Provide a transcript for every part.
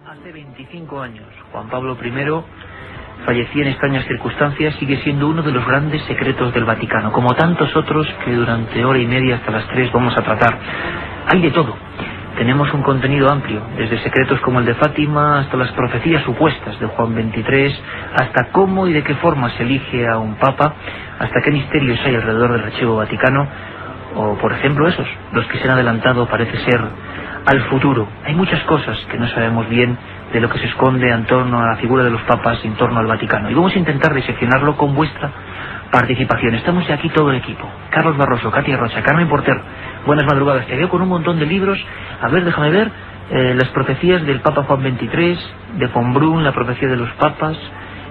Hace 25 años, Juan Pablo I fallecía en extrañas circunstancias. Sigue siendo uno de los grandes secretos del Vaticano, como tantos otros que durante hora y media hasta las 3 vamos a tratar. Hay de todo. Tenemos un contenido amplio, desde secretos como el de Fátima hasta las profecías supuestas de Juan XXIII, hasta cómo y de qué forma se elige a un papa, hasta qué misterios hay alrededor del Archivo Vaticano, o por ejemplo esos, los que se han adelantado parece ser al futuro. Hay muchas cosas que no sabemos bien de lo que se esconde en torno a la figura de los papas, en torno al Vaticano, y vamos a intentar diseccionarlo con vuestra participación. Estamos ya aquí todo el equipo: Carlos Barroso, Katia Rocha, Carmen Porter. Buenas madrugadas. Te veo con un montón de libros. A ver, déjame ver. Las profecías del Papa Juan XXIII, de Pombrun, la profecía de los papas,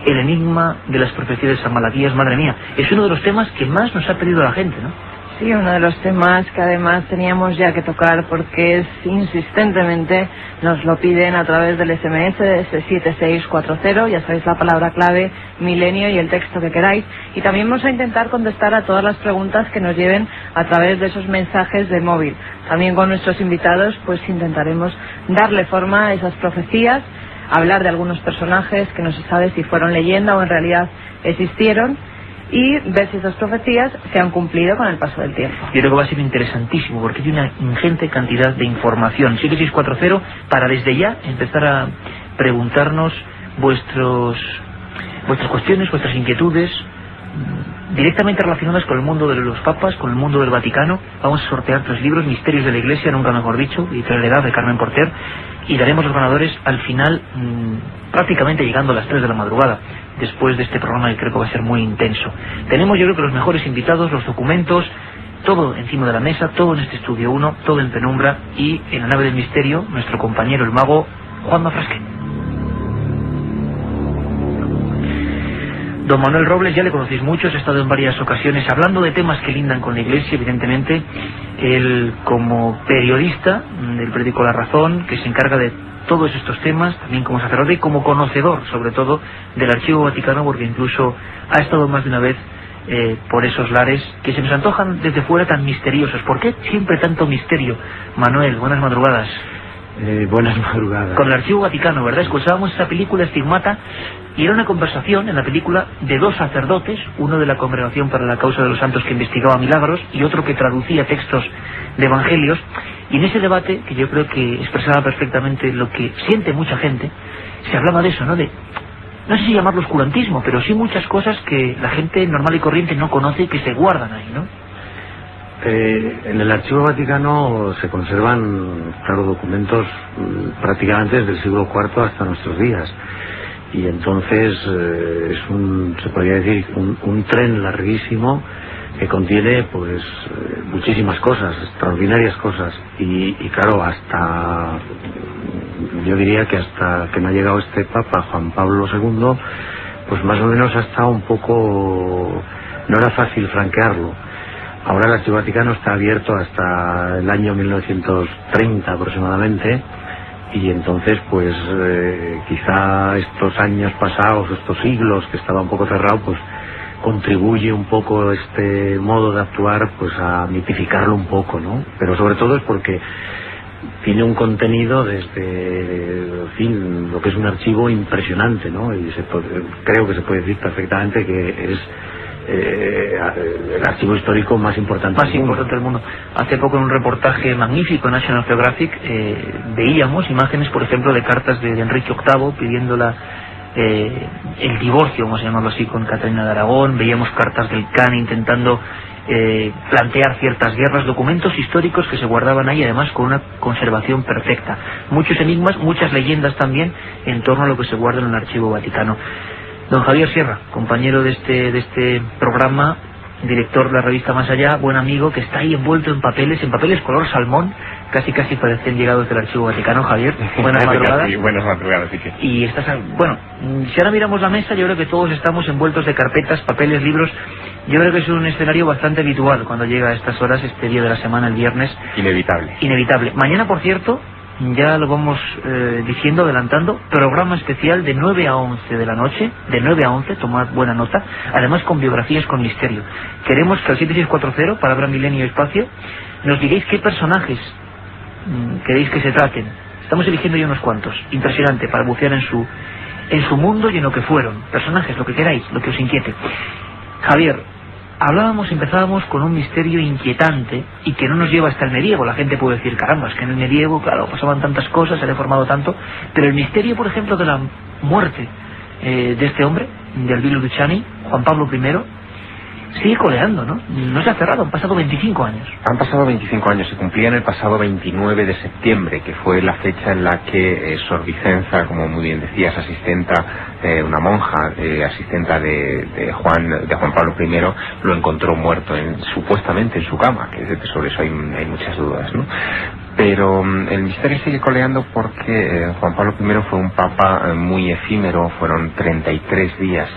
el enigma de las profecías de San Malaquías. Madre mía, es uno de los temas que más nos ha pedido la gente, ¿no? Sí, uno de los temas que además teníamos ya que tocar porque insistentemente nos lo piden a través del SMS de 7640, ya sabéis la palabra clave, milenio y el texto que queráis. Y también vamos a intentar contestar a todas las preguntas que nos lleven a través de esos mensajes de móvil. También con nuestros invitados pues intentaremos darle forma a esas profecías, hablar de algunos personajes que no se sabe si fueron leyenda o en realidad existieron, y ver si esas profecías se han cumplido con el paso del tiempo. Yo creo que va a ser interesantísimo porque tiene una ingente cantidad de información. 7640 para desde ya empezar a preguntarnos vuestras cuestiones, vuestras inquietudes directamente relacionadas con el mundo de los papas, con el mundo del Vaticano. Vamos a sortear 3 libros: Misterios de la Iglesia, nunca mejor dicho, editorialidad de Carmen Porter, y daremos los ganadores al final, prácticamente llegando a las 3 de la madrugada, después de este programa que creo que va a ser muy intenso. Tenemos, yo creo que los mejores invitados, los documentos, todo encima de la mesa, todo en este estudio 1, todo en penumbra, y en la nave del misterio, nuestro compañero el mago Juanma Frasque. Don Manuel Robles, ya le conocéis muchos, ha estado en varias ocasiones hablando de temas que lindan con la Iglesia, evidentemente. Él, como periodista del periódico La Razón, que se encarga de todos estos temas, también como sacerdote y como conocedor, sobre todo, del Archivo Vaticano, porque incluso ha estado más de una vez por esos lares que se nos antojan desde fuera tan misteriosos. ¿Por qué siempre tanto misterio? Manuel, buenas madrugadas. Buenas madrugadas. Con el Archivo Vaticano, ¿verdad? Escuchábamos esa película Estigmata y era una conversación en la película de 2 sacerdotes, uno de la Congregación para la Causa de los Santos que investigaba milagros y otro que traducía textos de evangelios, y en ese debate, que yo creo que expresaba perfectamente lo que siente mucha gente, se hablaba de eso, ¿no? De, no sé si llamarlo oscurantismo, pero sí muchas cosas que la gente normal y corriente no conoce y que se guardan ahí, ¿no? En el Archivo Vaticano se conservan, claro, documentos prácticamente desde el siglo IV hasta nuestros días, y entonces se podría decir un tren larguísimo que contiene pues muchísimas cosas, extraordinarias cosas, y claro, hasta, yo diría que hasta que no ha llegado este Papa Juan Pablo II, pues más o menos ha estado un poco, no era fácil franquearlo. Ahora el Archivo Vaticano está abierto hasta el año 1930 aproximadamente, y entonces pues quizá estos años pasados, estos siglos que estaba un poco cerrado, pues contribuye un poco este modo de actuar pues a mitificarlo un poco, ¿no? Pero sobre todo es porque tiene un contenido desde, en fin, lo que es un archivo impresionante, ¿no? Y creo que se puede decir perfectamente que es el archivo histórico más importante del mundo. Hace poco en un reportaje magnífico en National Geographic veíamos imágenes, por ejemplo, de cartas de Enrique VIII pidiendo el divorcio, vamos a llamarlo así, con Catalina de Aragón. Veíamos cartas del Can intentando plantear ciertas guerras, documentos históricos que se guardaban ahí, además con una conservación perfecta. Muchos enigmas, muchas leyendas también en torno a lo que se guarda en el Archivo Vaticano. Don Javier Sierra, compañero de este programa, director de la revista Más Allá, buen amigo, que está ahí envuelto en papeles color salmón, casi parecen llegados del Archivo Vaticano. Javier, buenas madrugadas. Sí, buenas madrugadas, sí que. Y estás, bueno, si ahora miramos la mesa, yo creo que todos estamos envueltos de carpetas, papeles, libros. Yo creo que es un escenario bastante habitual cuando llega a estas horas, este día de la semana, el viernes. Inevitable. Mañana, por cierto, ya lo vamos diciendo, adelantando, programa especial de 9 a 11 de la noche, de 9 a 11, tomad buena nota, además con biografías con misterio. Queremos que al 7640, palabra milenio y espacio, nos digáis qué personajes queréis que se traten. Estamos eligiendo ya unos cuantos. Impresionante, para bucear en su mundo y en lo que fueron. Personajes, lo que queráis, lo que os inquiete. Javier, empezábamos con un misterio inquietante y que no nos lleva hasta el medievo. La gente puede decir, caramba, es que en el medievo, claro, pasaban tantas cosas, se ha deformado tanto. Pero el misterio, por ejemplo, de la muerte de este hombre, de Albino Luciani, Juan Pablo I, sigue coleando, ¿no? No se ha cerrado, han pasado 25 años. Han pasado 25 años, se cumplían el pasado 29 de septiembre, que fue la fecha en la que Sor Vicenza, como muy bien decías, asistenta, una monja, asistenta de Juan Pablo I, lo encontró muerto, supuestamente en su cama, que sobre eso hay muchas dudas, ¿no? Pero el misterio sigue coleando porque Juan Pablo I fue un papa muy efímero, fueron 33 días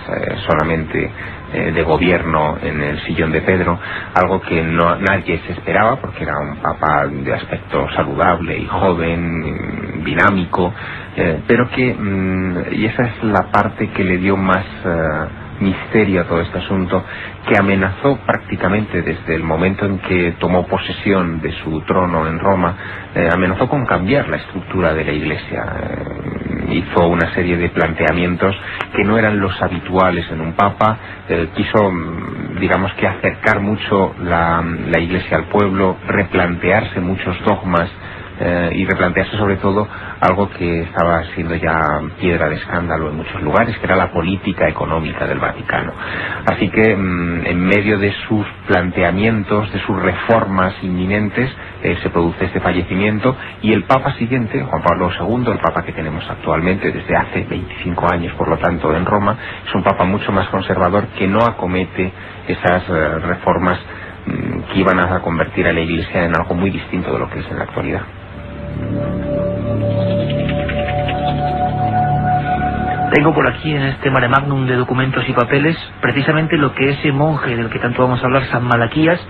solamente de gobierno en el sillón de Pedro, algo que nadie se esperaba porque era un papa de aspecto saludable y joven, dinámico, pero que, y esa es la parte que le dio más misterio a todo este asunto, que amenazó prácticamente desde el momento en que tomó posesión de su trono en Roma, amenazó con cambiar la estructura de la Iglesia. Hizo una serie de planteamientos que no eran los habituales en un papa, quiso, digamos que acercar mucho la Iglesia al pueblo, replantearse muchos dogmas, y replantearse sobre todo algo que estaba siendo ya piedra de escándalo en muchos lugares, que era la política económica del Vaticano. Así que en medio de sus planteamientos, de sus reformas inminentes, se produce este fallecimiento, y el Papa siguiente, Juan Pablo II, el Papa que tenemos actualmente desde hace 25 años, por lo tanto, en Roma, es un Papa mucho más conservador, que no acomete esas reformas que iban a convertir a la Iglesia en algo muy distinto de lo que es en la actualidad. Tengo por aquí en este mare magnum de documentos y papeles precisamente lo que ese monje del que tanto vamos a hablar, San Malaquías,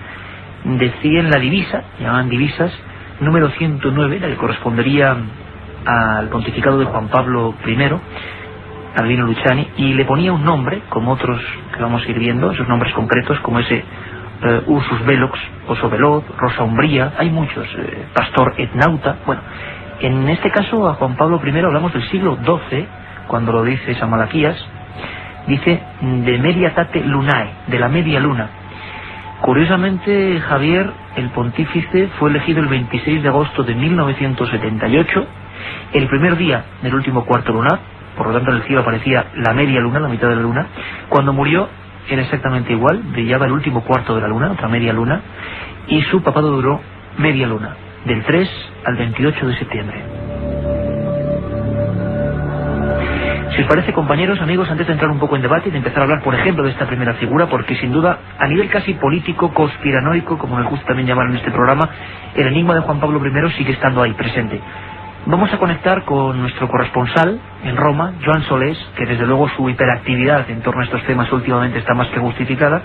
decía en la divisa, llamaban divisas, número 109, la que correspondería al pontificado de Juan Pablo I, Albino Luciani, y le ponía un nombre, como otros que vamos a ir viendo, esos nombres concretos, como ese Ursus Velox, Oso Veloz, Rosa Umbría, hay muchos, Pastor et Nauta. Bueno, en este caso a Juan Pablo I hablamos del siglo XII, cuando lo dice San Malaquías, dice de Mediatate Lunae, de la media luna. Curiosamente, Javier, el pontífice fue elegido el 26 de agosto de 1978, el primer día del último cuarto lunar, por lo tanto en el cielo aparecía la media luna, la mitad de la luna. Cuando murió era exactamente igual, brillaba el último cuarto de la luna, otra media luna, y su papado duró media luna, del 3 al 28 de septiembre. Si os parece, compañeros, amigos, antes de entrar un poco en debate y de empezar a hablar, por ejemplo, de esta primera figura, porque sin duda, a nivel casi político, conspiranoico, como nos gusta también llamar en este programa, el enigma de Juan Pablo I sigue estando ahí, presente. Vamos a conectar con nuestro corresponsal en Roma, Joan Solés, que desde luego su hiperactividad en torno a estos temas últimamente está más que justificada,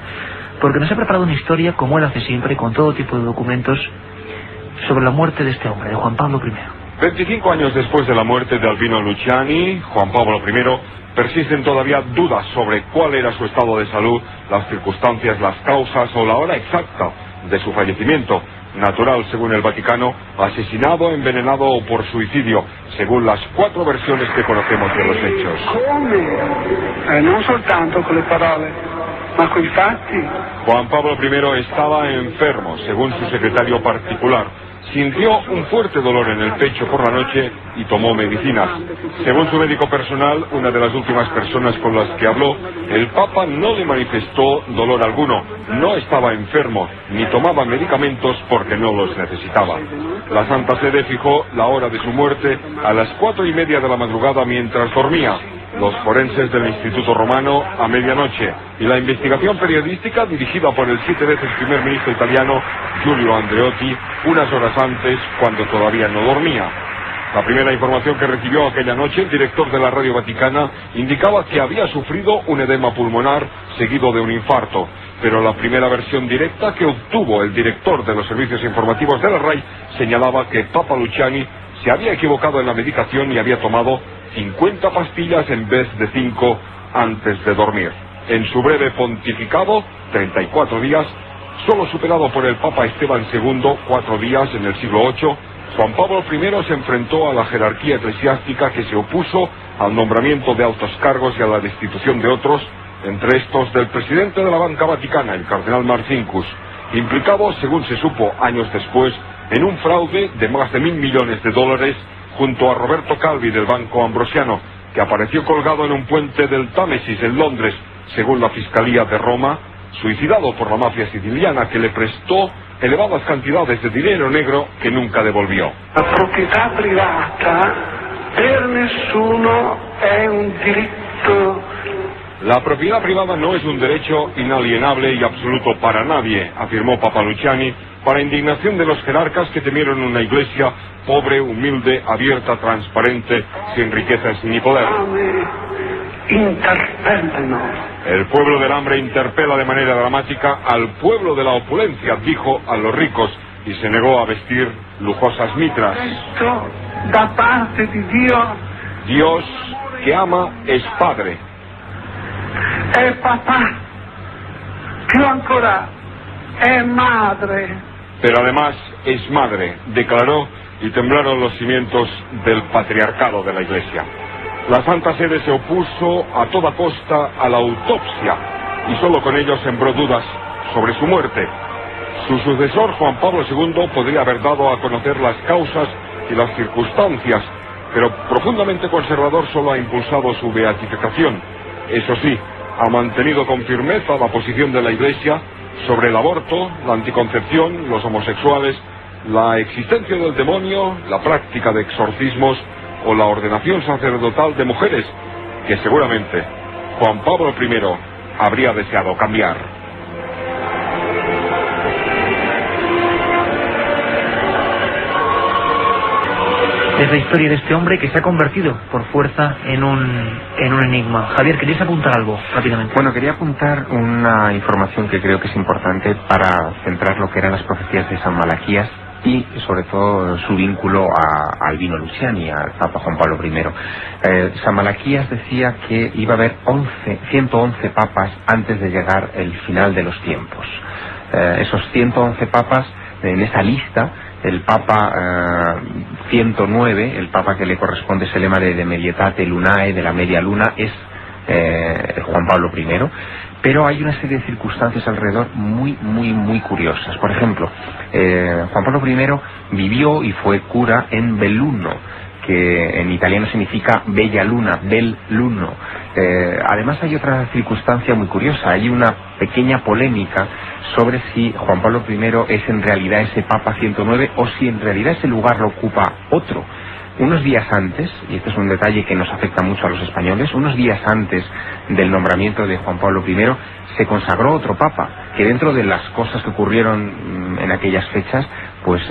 porque nos ha preparado una historia, como él hace siempre, con todo tipo de documentos, sobre la muerte de este hombre, de Juan Pablo I. 25 años después de la muerte de Albino Luciani, Juan Pablo I, persisten todavía dudas sobre cuál era su estado de salud, las circunstancias, las causas o la hora exacta de su fallecimiento. Natural, según el Vaticano, asesinado, envenenado o por suicidio, según las 4 versiones que conocemos de los hechos. Come? Non soltanto con le parole, ma coi fatti. Juan Pablo I estaba enfermo, según su secretario particular. Sintió un fuerte dolor en el pecho por la noche y tomó medicinas. Según su médico personal, una de las últimas personas con las que habló, el Papa no le manifestó dolor alguno, no estaba enfermo, ni tomaba medicamentos porque no los necesitaba. La Santa Sede fijó la hora de su muerte a las 4:30 de la madrugada mientras dormía. Los forenses del Instituto Romano a medianoche, y la investigación periodística dirigida por el 7 veces primer ministro italiano Giulio Andreotti unas horas antes, cuando todavía no dormía. La primera información que recibió aquella noche el director de la Radio Vaticana indicaba que había sufrido un edema pulmonar seguido de un infarto, pero la primera versión directa que obtuvo el director de los servicios informativos de la RAI señalaba que Papa Luciani se había equivocado en la medicación y había tomado 50 pastillas en vez de 5 antes de dormir. En su breve pontificado, 34 días, solo superado por el Papa Esteban II, 4 días en el siglo VIII, Juan Pablo I se enfrentó a la jerarquía eclesiástica que se opuso al nombramiento de altos cargos y a la destitución de otros, entre estos del presidente de la Banca Vaticana, el cardenal Marcinkus, implicado, según se supo años después, en un fraude de más de $1.000 millones junto a Roberto Calvi del Banco Ambrosiano, que apareció colgado en un puente del Támesis en Londres, según la Fiscalía de Roma, suicidado por la mafia siciliana que le prestó elevadas cantidades de dinero negro que nunca devolvió. La proprietà privata per nessuno è un diritto. La propiedad privada no es un derecho inalienable y absoluto para nadie, afirmó Papa Luciani, para indignación de los jerarcas que temieron una iglesia pobre, humilde, abierta, transparente, sin riquezas ni poder. El pueblo del hambre interpela de manera dramática al pueblo de la opulencia, dijo a los ricos, y se negó a vestir lujosas mitras. Esto da parte di Dio. Dios que ama es Padre. È papà. Più ancora, è madre. Pero además es madre, declaró, y temblaron los cimientos del patriarcado de la Iglesia. La Santa Sede se opuso a toda costa a la autopsia y solo con ello sembró dudas sobre su muerte. Su sucesor, Juan Pablo II, podría haber dado a conocer las causas y las circunstancias, pero profundamente conservador solo ha impulsado su beatificación. Eso sí, ha mantenido con firmeza la posición de la Iglesia sobre el aborto, la anticoncepción, los homosexuales, la existencia del demonio, la práctica de exorcismos o la ordenación sacerdotal de mujeres, que seguramente Juan Pablo I habría deseado cambiar. Es la historia de este hombre que se ha convertido por fuerza en un enigma. Javier, ¿querías apuntar algo rápidamente? Bueno, quería apuntar una información que creo que es importante para centrar lo que eran las profecías de San Malaquías y sobre todo su vínculo a Albino Luciani, al Papa Juan Pablo I. San Malaquías decía que iba a haber 111 papas antes de llegar el final de los tiempos. Esos 111 papas, en esa lista, el Papa 109, el Papa que le corresponde ese lema de Medietate Lunae, de la media luna, es Juan Pablo I. Pero hay una serie de circunstancias alrededor muy curiosas. Por ejemplo, Juan Pablo I vivió y fue cura en Belluno, que en italiano significa bella luna, bel luno. Además hay otra circunstancia muy curiosa, hay una pequeña polémica sobre si Juan Pablo I es en realidad ese Papa 109 o si en realidad ese lugar lo ocupa otro. Unos días antes, y este es un detalle que nos afecta mucho a los españoles, unos días antes del nombramiento de Juan Pablo I se consagró otro papa, que dentro de las cosas que ocurrieron en aquellas fechas, pues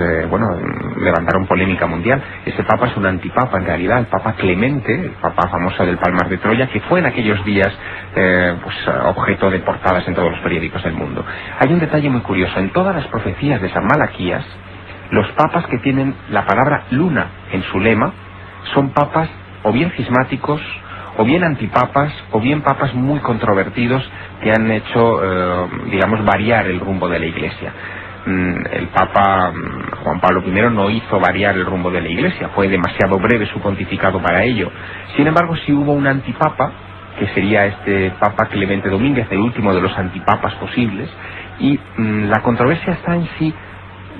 levantaron polémica mundial. Ese papa es un antipapa en realidad, el Papa Clemente, el papa famoso del Palmar de Troya, que fue en aquellos días objeto de portadas en todos los periódicos del mundo. Hay un detalle muy curioso, en todas las profecías de San Malaquías, los papas que tienen la palabra luna en su lema son papas o bien cismáticos, o bien antipapas, o bien papas muy controvertidos que han hecho, variar el rumbo de la Iglesia. El Papa Juan Pablo I no hizo variar el rumbo de la Iglesia, fue demasiado breve su pontificado para ello. Sin embargo, sí hubo un antipapa, que sería este Papa Clemente Domínguez, el último de los antipapas posibles, y la controversia está en si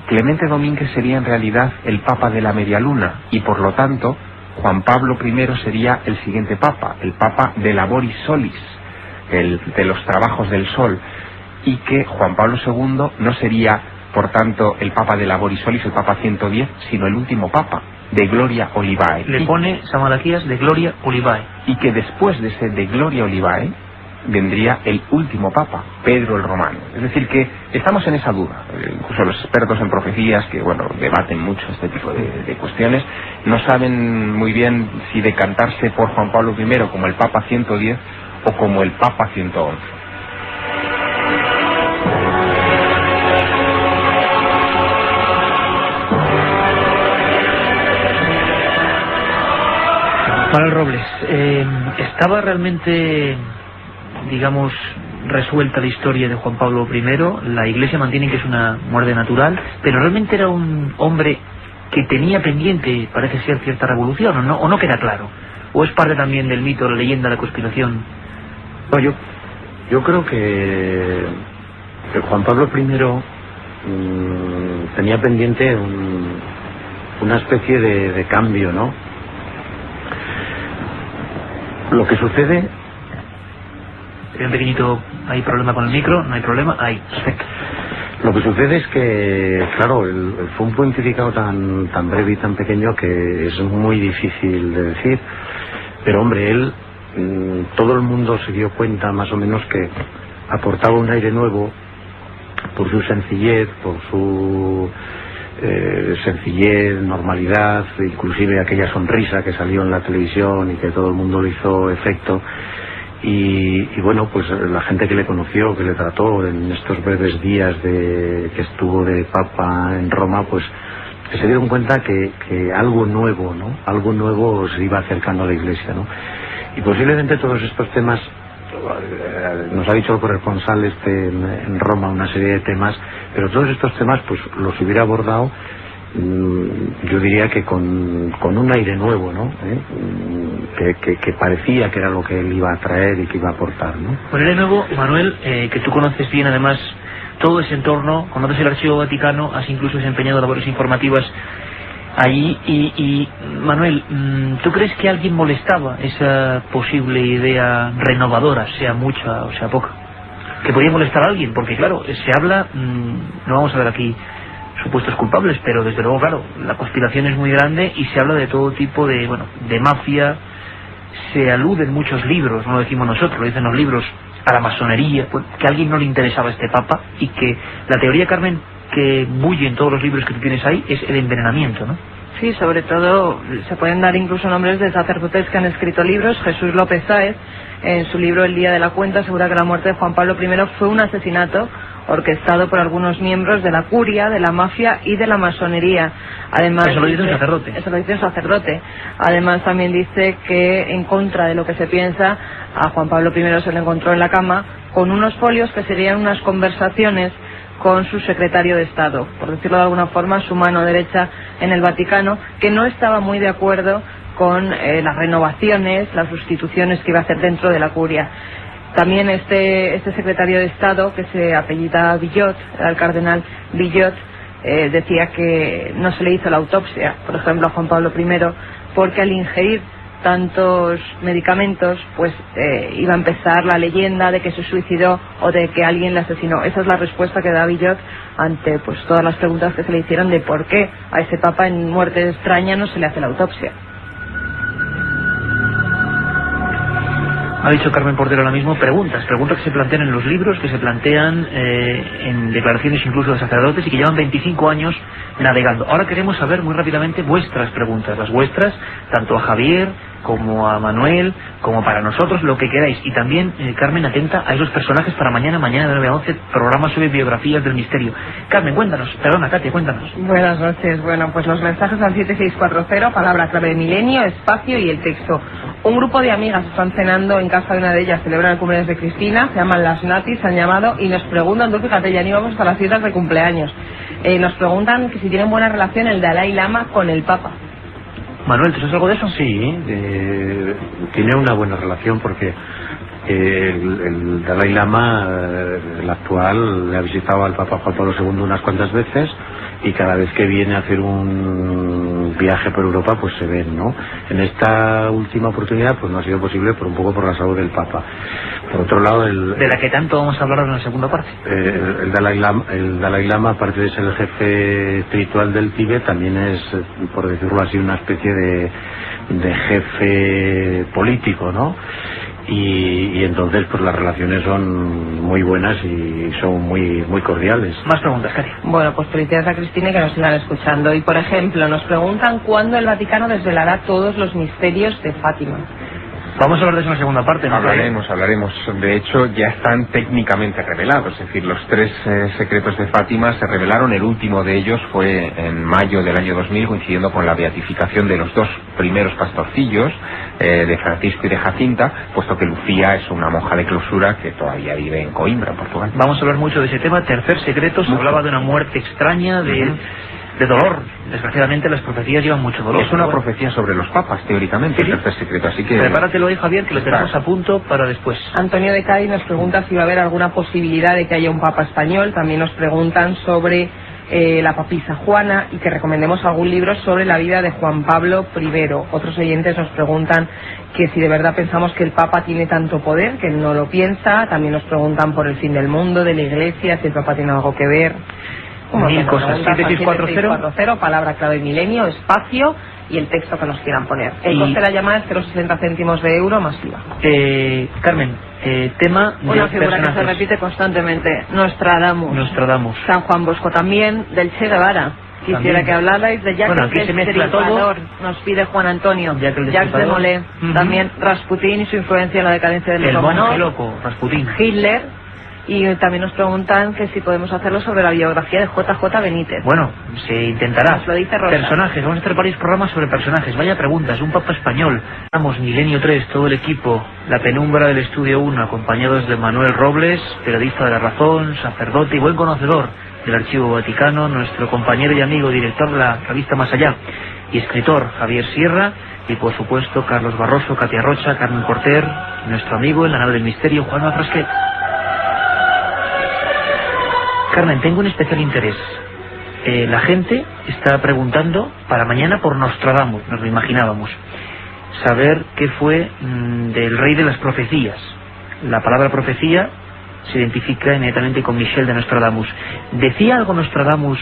Clemente Domínguez sería en realidad el Papa de la media luna, y por lo tanto Juan Pablo I sería el siguiente Papa, el Papa de Laboris Solis, de los trabajos del sol, y que Juan Pablo II no sería, por tanto, el Papa de Laboris Solis, el Papa 110, sino el último Papa, de Gloria Olivae. Le pone San Malaquías de Gloria Olivae. Y que después de ese de Gloria Olivae vendría el último Papa, Pedro el Romano. Es decir, que estamos en esa duda. Incluso los expertos en profecías, que debaten mucho este tipo de cuestiones, no saben muy bien si decantarse por Juan Pablo I como el Papa 110 o como el Papa 111. Manuel Robles, ¿estaba realmente, resuelta la historia de Juan Pablo I? La Iglesia mantiene que es una muerte natural, pero realmente era un hombre que tenía pendiente, parece ser, cierta revolución, o no queda claro, o es parte también del mito, la leyenda, la conspiración. No, yo creo que Juan Pablo I tenía pendiente una especie de cambio, ¿no? Lo que sucede... Un pequeñito, ¿hay problema con el micro? No hay problema, hay, perfecto. Lo que sucede es que, claro, fue un pontificado tan breve y tan pequeño que es muy difícil de decir, pero hombre, él, todo el mundo se dio cuenta más o menos que aportaba un aire nuevo por su sencillez, por su sencillez, normalidad, inclusive aquella sonrisa que salió en la televisión y que todo el mundo le hizo efecto. Y bueno, pues la gente que le conoció, que le trató en estos breves días que estuvo de Papa en Roma, pues que se dieron cuenta que algo nuevo, ¿no? Algo nuevo se iba acercando a la Iglesia, ¿no? Y posiblemente todos estos temas, nos ha dicho el corresponsal en Roma una serie de temas, pero todos estos temas pues los hubiera abordado, yo diría que con un aire nuevo, ¿no? Que parecía que era lo que él iba a traer y que iba a aportar, ¿no? Con aire nuevo, Manuel, que tú conoces bien además todo ese entorno, conoces el Archivo Vaticano, has incluso desempeñado labores informativas allí, y Manuel, ¿tú crees que alguien molestaba esa posible idea renovadora, sea mucha o sea poca? Que podía molestar a alguien, porque claro, se habla, no vamos a ver aquí supuestos culpables, pero desde luego, claro, la conspiración es muy grande y se habla de todo tipo de mafia, se alude en muchos libros, no lo decimos nosotros, lo dicen los libros, a la masonería, pues, que a alguien no le interesaba este papa, y que la teoría, Carmen, que bulle en todos los libros que tú tienes ahí, es el envenenamiento, ¿no? Sí, sobre todo se pueden dar incluso nombres de sacerdotes que han escrito libros. Jesús López Sáez, en su libro El día de la cuenta, asegura que la muerte de Juan Pablo I fue un asesinato orquestado por algunos miembros de la curia, de la mafia y de la masonería. Además, eso lo dice un sacerdote. Eso lo dice un sacerdote. Además, también dice que, en contra de lo que se piensa, a Juan Pablo I se le encontró en la cama con unos folios que serían unas conversaciones con su secretario de Estado, por decirlo de alguna forma, su mano derecha en el Vaticano, que no estaba muy de acuerdo con las renovaciones, las sustituciones que iba a hacer dentro de la curia. También este secretario de Estado, que se apellida Villot, era el cardenal Villot, decía que no se le hizo la autopsia, por ejemplo, a Juan Pablo I, porque al ingerir tantos medicamentos, pues iba a empezar la leyenda de que se suicidó o de que alguien le asesinó. Esa es la respuesta que da Villot ante pues todas las preguntas que se le hicieron de por qué a ese papa en muerte extraña no se le hace la autopsia. Ha dicho Carmen Portero ahora mismo, preguntas que se plantean en los libros, que se plantean en declaraciones incluso de sacerdotes, y que llevan 25 años navegando. Ahora queremos saber muy rápidamente vuestras preguntas, las vuestras, tanto a Javier como a Manuel, como para nosotros, lo que queráis. Y también, Carmen, atenta a esos personajes para mañana de 9 a 11, programa sobre biografías del misterio. Carmen, cuéntanos, perdona, Katia, cuéntanos. Buenas noches. Bueno, pues los mensajes al 7640, palabra clave milenio, espacio y el texto. Un grupo de amigas están cenando en casa de una de ellas, celebran el cumpleaños de Cristina, se llaman las Natis, se han llamado y nos preguntan, tú fíjate, ya ni vamos hasta las fiestas de cumpleaños, nos preguntan que si tienen buena relación el Dalai Lama con el Papa. Manuel, ¿tú sabes algo de eso? Sí, tiene una buena relación porque el Dalai Lama, el actual, le ha visitado al Papa Juan Pablo II unas cuantas veces, y cada vez que viene a hacer un viaje por Europa pues se ven, ¿no? En esta última oportunidad pues no ha sido posible un poco por la salud del Papa. Por otro lado, de la que tanto vamos a hablar en la segunda parte. El Dalai Lama, aparte de ser el jefe espiritual del Tíbet, también es, por decirlo así, una especie de jefe político, ¿no? Y entonces pues las relaciones son muy buenas y son muy cordiales. Más preguntas, Katy. Bueno, pues felicidades a Cristina y que nos sigan escuchando. Y por ejemplo, nos preguntan cuándo el Vaticano desvelará todos los misterios de Fátima. Vamos a hablar de eso en la segunda parte, ¿no? Hablaremos. De hecho, ya están técnicamente revelados. Es decir, los 3 secretos de Fátima se revelaron. El último de ellos fue en mayo del año 2000, coincidiendo con la beatificación de los 2 primeros pastorcillos, de Francisco y de Jacinta, puesto que Lucía es una monja de clausura que todavía vive en Coimbra, en Portugal. Vamos a hablar mucho de ese tema. Tercer secreto, se hablaba de una muerte extraña, de de dolor. Desgraciadamente las profecías llevan mucho dolor. Es una profecía sobre los papas, teóricamente, el tercer secreto, así que... Prepáratelo ahí, Javier, que lo tenemos a punto para después. Antonio de Cádiz nos pregunta si va a haber alguna posibilidad de que haya un papa español. También nos preguntan sobre la papisa Juana y que recomendemos algún libro sobre la vida de Juan Pablo I. Otros oyentes nos preguntan que si de verdad pensamos que el papa tiene tanto poder, que no lo piensa. También nos preguntan por el fin del mundo, de la Iglesia, si el papa tiene algo que ver. Mil cosas. 7640, palabra clave milenio, espacio y el texto que nos quieran poner. El coste de la llamada es 0,60 céntimos de euro más IVA. Carmen, tema de una figura personajes. que se repite constantemente, Nostradamus. San Juan Bosco también, del Che Guevara. Quisiera También. que hablarais de Jacques Bueno, aquí se mezcla todo. Nos pide Juan Antonio. Jacques de Molay. También Rasputín y su influencia en la decadencia del El monje Romanov. loco, Rasputín. Hitler. Y también nos preguntan que si podemos hacerlo sobre la biografía de JJ Benítez. Bueno, se intentará. Nos lo dice Rosa. Personajes, vamos a hacer varios programas sobre personajes. Vaya preguntas, un papa español. Vamos, Milenio 3, todo el equipo, la penumbra del Estudio 1, acompañados de Manuel Robles, periodista de La Razón, sacerdote y buen conocedor del Archivo Vaticano, nuestro compañero y amigo, director de la revista Más Allá, y escritor Javier Sierra, y por supuesto Carlos Barroso, Katia Rocha, Carmen Porter, nuestro amigo en la nave del misterio, Juanma Frasquet. Carmen, tengo un especial interés. La gente está preguntando para mañana por Nostradamus, nos lo imaginábamos. Saber qué fue del rey de las profecías. La palabra profecía se identifica inmediatamente con Michel de Nostradamus. ¿Decía algo Nostradamus,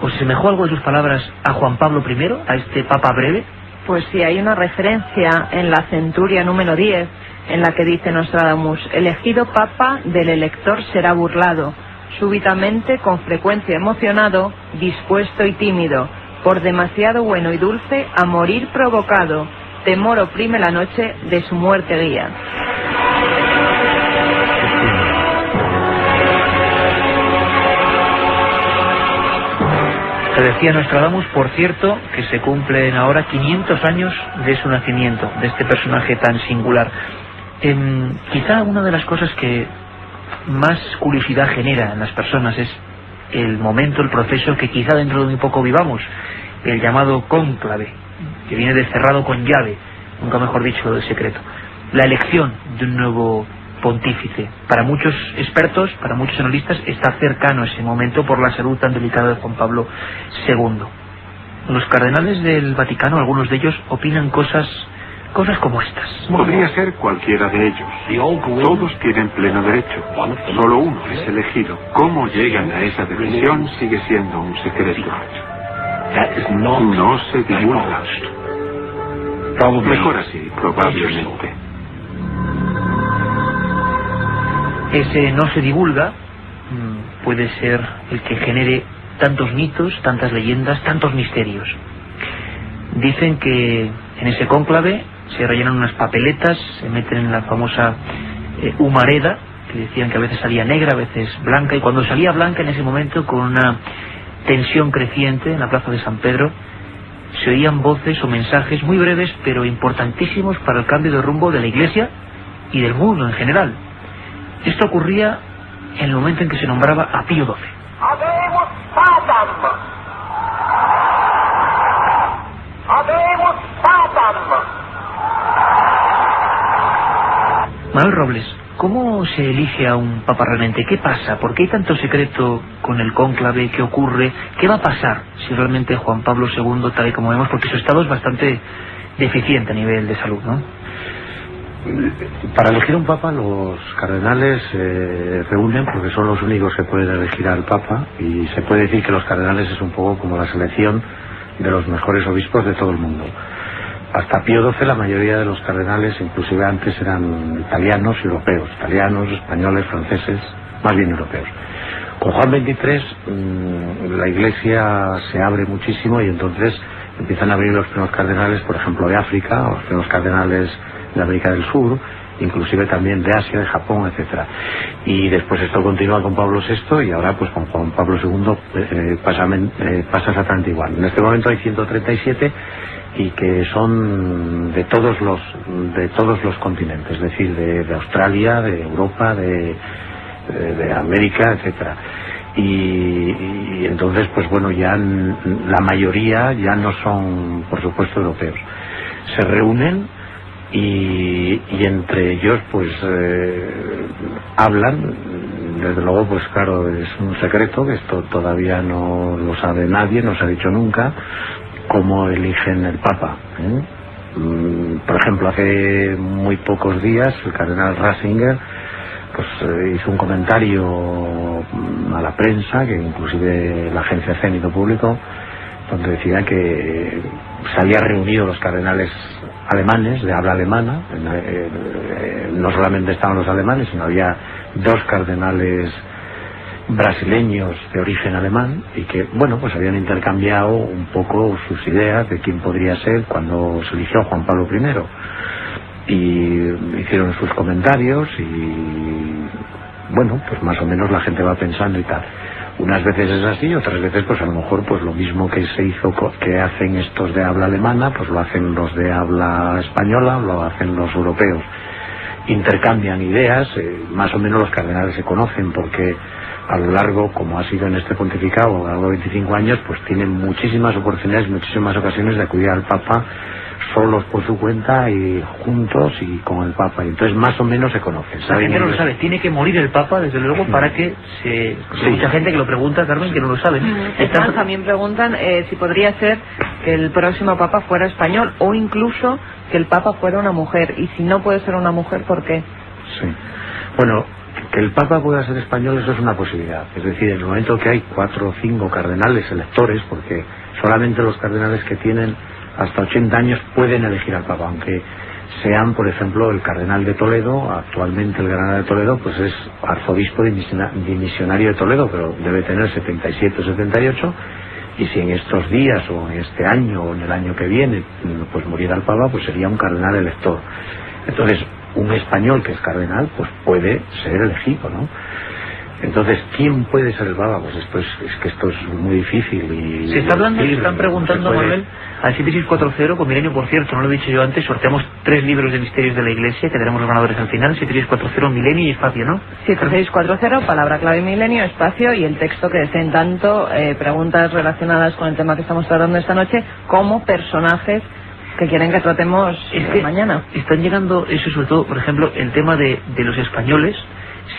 o se semejó algo de sus palabras a Juan Pablo I, a este papa breve? Pues sí, hay una referencia en la centuria número 10, en la que dice Nostradamus: elegido papa del elector será burlado, súbitamente, con frecuencia emocionado, dispuesto y tímido, por demasiado bueno y dulce, a morir provocado, temor oprime la noche, de su muerte guía. Se decía Nostradamus, por cierto, que se cumplen ahora 500 años de su nacimiento, de este personaje tan singular. Quizá una de las cosas que más curiosidad genera en las personas es el momento, el proceso que quizá dentro de muy poco vivamos, el llamado cónclave, que viene de cerrado con llave, nunca mejor dicho, del secreto, la elección de un nuevo pontífice. Para muchos expertos, para muchos analistas, está cercano ese momento por la salud tan delicada de Juan Pablo II. Los cardenales del Vaticano, algunos de ellos, opinan cosas como estas. Podría ser cualquiera de ellos. Todos tienen pleno derecho. Solo uno es elegido. Cómo llegan a esa decisión sigue siendo un secreto. No se divulga. Mejor así, probablemente. Ese no se divulga puede ser el que genere tantos mitos, tantas leyendas, tantos misterios. Dicen que en ese cónclave se rellenan unas papeletas, se meten en la famosa humareda, que decían que a veces salía negra, a veces blanca, y cuando salía blanca, en ese momento, con una tensión creciente en la plaza de San Pedro, se oían voces o mensajes muy breves pero importantísimos para el cambio de rumbo de la Iglesia y del mundo en general. Esto ocurría en el momento en que se nombraba a Pío XII. Habemus Patam. Habemus Patam. Manuel Robles, ¿cómo se elige a un papa realmente? ¿Qué pasa? ¿Por qué hay tanto secreto con el cónclave? ¿Qué ocurre? ¿Qué va a pasar si realmente Juan Pablo II, tal y como vemos, porque su estado es bastante deficiente a nivel de salud, ¿no? Para elegir un papa, los cardenales se reúnen porque son los únicos que pueden elegir al papa, y se puede decir que los cardenales es un poco como la selección de los mejores obispos de todo el mundo. Hasta Pío XII la mayoría de los cardenales, inclusive antes, eran italianos y europeos, italianos, españoles, franceses, más bien europeos. Con Juan XXIII la Iglesia se abre muchísimo y entonces empiezan a abrir los primeros cardenales, por ejemplo, de África, o los primeros cardenales de América del Sur, inclusive también de Asia, de Japón, etcétera. Y después esto continúa con Pablo VI, y ahora pues con Juan Pablo II pasa exactamente igual. En este momento hay 137 y que son de todos los continentes, es decir, de Australia, de Europa, de América, etcétera. y entonces pues bueno, ya la mayoría ya no son por supuesto europeos, se reúnen y entre ellos pues hablan. Desde luego pues claro, es un secreto, que esto todavía no lo sabe nadie, no se ha dicho nunca cómo eligen el Papa, Por ejemplo, hace muy pocos días el cardenal Ratzinger pues hizo un comentario a la prensa, que inclusive la agencia CEN hizo público, donde decía que se habían reunido los cardenales alemanes de habla alemana. No solamente estaban los alemanes, sino había 2 cardenales brasileños de origen alemán, y que bueno, pues habían intercambiado un poco sus ideas de quién podría ser cuando se eligió Juan Pablo I, y hicieron sus comentarios, y bueno, pues más o menos la gente va pensando y tal. Unas veces es así, otras veces pues a lo mejor pues lo mismo que se hizo, que hacen estos de habla alemana, pues lo hacen los de habla española, lo hacen los europeos. Intercambian ideas, más o menos los cardenales se conocen, porque a lo largo, como ha sido en este pontificado, a lo largo de 25 años, pues tienen muchísimas oportunidades, muchísimas ocasiones de acudir al Papa solos por su cuenta y juntos y con el Papa, y entonces más o menos se conocen. La gente no lo sabe, tiene que morir el Papa desde luego para que se... Hay mucha gente que lo pregunta, Carmen, que no lo sabe. También preguntan si podría ser que el próximo Papa fuera español, o incluso que el Papa fuera una mujer, y si no puede ser una mujer, ¿por qué? Sí, bueno, que el Papa pueda ser español, eso es una posibilidad. Es decir, en el momento que hay 4 o 5 cardenales electores, porque solamente los cardenales que tienen hasta 80 años pueden elegir al Papa, aunque sean, por ejemplo, el cardenal de Toledo. Actualmente el cardenal de Toledo pues es arzobispo dimisionario de Toledo, pero debe tener 77 o 78, y si en estos días o en este año o en el año que viene pues muriera el Papa, pues sería un cardenal elector. Entonces un español que es cardenal pues puede ser elegido, ¿no? Entonces, ¿quién puede ser el Papa? Pues esto es que esto es muy difícil. Y se está hablando, se están preguntando, Manuel, al 7640, con Milenio, por cierto, no lo he dicho yo antes, sorteamos 3 libros de misterios de la Iglesia, que tenemos los ganadores al final. 7640, Milenio y Espacio, ¿no? 7640, palabra clave Milenio, Espacio, y el texto que deseen tanto preguntas relacionadas con el tema que estamos tratando esta noche, como personajes que quieren que tratemos mañana. Están llegando, eso sobre todo, por ejemplo, el tema de los españoles,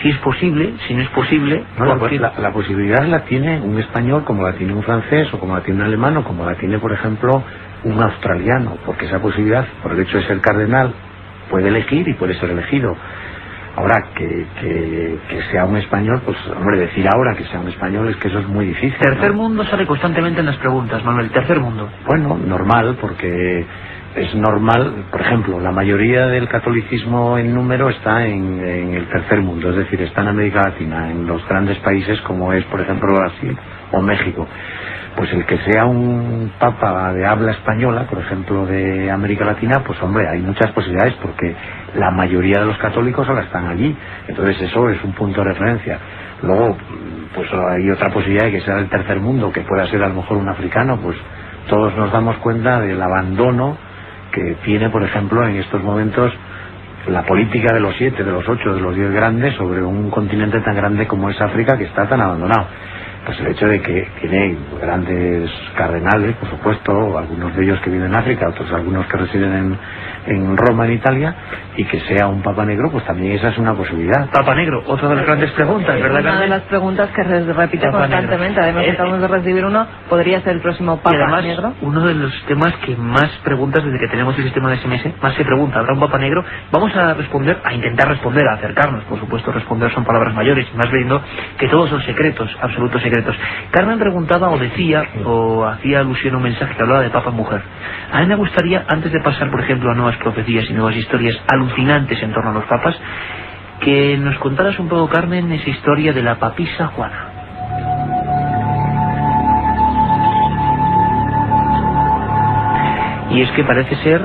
si es posible, si no es posible. No, la posibilidad la tiene un español, como la tiene un francés, o como la tiene un alemán, o como la tiene, por ejemplo, un australiano, porque esa posibilidad, por el hecho de ser cardenal, puede elegir y puede ser elegido. Ahora, que sea un español, pues hombre, decir ahora que sea un español es que eso es muy difícil. Tercer mundo sale constantemente en las preguntas, Manuel. Tercer mundo. Bueno, normal, porque es normal. Por ejemplo, la mayoría del catolicismo en número está en el tercer mundo, es decir, está en América Latina, en los grandes países como es, por ejemplo, Brasil o México. Pues el que sea un papa de habla española, por ejemplo, de América Latina, pues hombre, hay muchas posibilidades, porque la mayoría de los católicos ahora están allí. Entonces eso es un punto de referencia. Luego, pues hay otra posibilidad de que sea del tercer mundo, que pueda ser a lo mejor un africano. Pues todos nos damos cuenta del abandono que tiene, por ejemplo, en estos momentos la política de los 7, de los 8, de los 10 grandes sobre un continente tan grande como es África, que está tan abandonado. Pues el hecho de que tiene grandes cardenales, por supuesto, algunos de ellos que viven en África, otros algunos que residen en Roma, en Italia, y que sea un Papa negro, pues también esa es una posibilidad. Papa negro, otra de las grandes preguntas, ¿verdad? Una de las preguntas que repite Papa constantemente, negro. Además acabamos de recibir uno, ¿podría ser el próximo Papa además, negro? Uno de los temas que más preguntas desde que tenemos el sistema de SMS, más se pregunta, ¿habrá un Papa negro? Vamos a responder, a intentar responder, a acercarnos, por supuesto, responder son palabras mayores, más viendo que todos son secretos, absolutos secretos. Carmen preguntaba o decía o hacía alusión a un mensaje que hablaba de Papa mujer. A mí me gustaría, antes de pasar, por ejemplo, a nuevas profecías y nuevas historias alucinantes en torno a los papas, que nos contaras un poco, Carmen, esa historia de la papisa Juana. Y es que parece ser,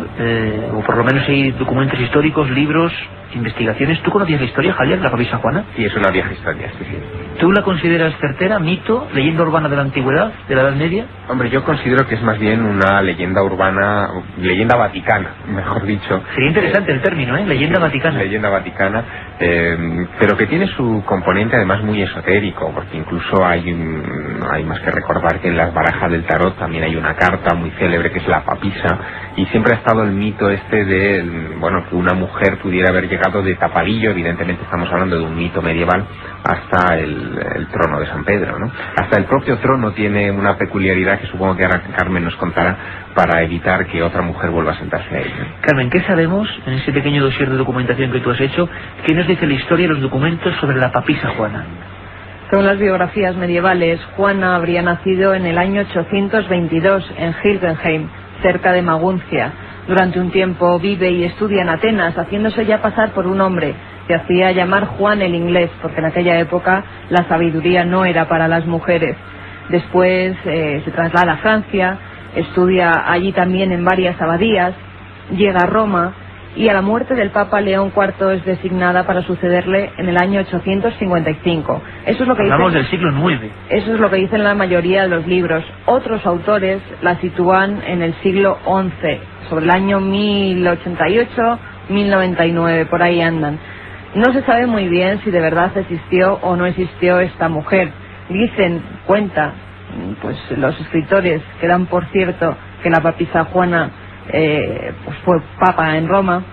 o por lo menos hay documentos históricos, libros, investigaciones. ¿Tú conocías la historia, Javier, de la papisa Juana? Sí, es una vieja historia, sí, sí. ¿Tú la consideras certera, mito, leyenda urbana de la antigüedad, de la Edad Media? Hombre, yo considero que es más bien una leyenda urbana, leyenda vaticana, mejor dicho. Sería interesante el término, leyenda vaticana. Leyenda vaticana, pero que tiene su componente además muy esotérico, porque incluso hay más que recordar que en las barajas del tarot también hay una carta muy célebre que es la papisa, y siempre ha estado el mito este de, bueno, que una mujer pudiera haber llegado de tapadillo, evidentemente estamos hablando de un mito medieval, hasta el trono de San Pedro, ¿no? Hasta el propio trono tiene una peculiaridad que supongo que ahora Carmen nos contará para evitar que otra mujer vuelva a sentarse ahí, ¿no? Carmen, ¿qué sabemos en ese pequeño dossier de documentación que tú has hecho? ¿Qué nos dice la historia y los documentos sobre la papisa Juana? Según las biografías medievales, Juana habría nacido en el año 822 en Hilgenheim, cerca de Maguncia. Durante un tiempo vive y estudia en Atenas, haciéndose ya pasar por un hombre. Se hacía llamar Juan el Inglés, porque en aquella época la sabiduría no era para las mujeres. Después se traslada a Francia, estudia allí también en varias abadías, llega a Roma y a la muerte del Papa León IV es designada para sucederle en el año 855. Eso es lo que hablamos del siglo IX. Eso es lo que dicen la mayoría de los libros. Otros autores la sitúan en el siglo XI, sobre el año 1088, 1099, por ahí andan. No se sabe muy bien si de verdad existió o no existió esta mujer. Cuenta, pues los escritores que dan por cierto que la papisa Juana pues fue papa en Roma,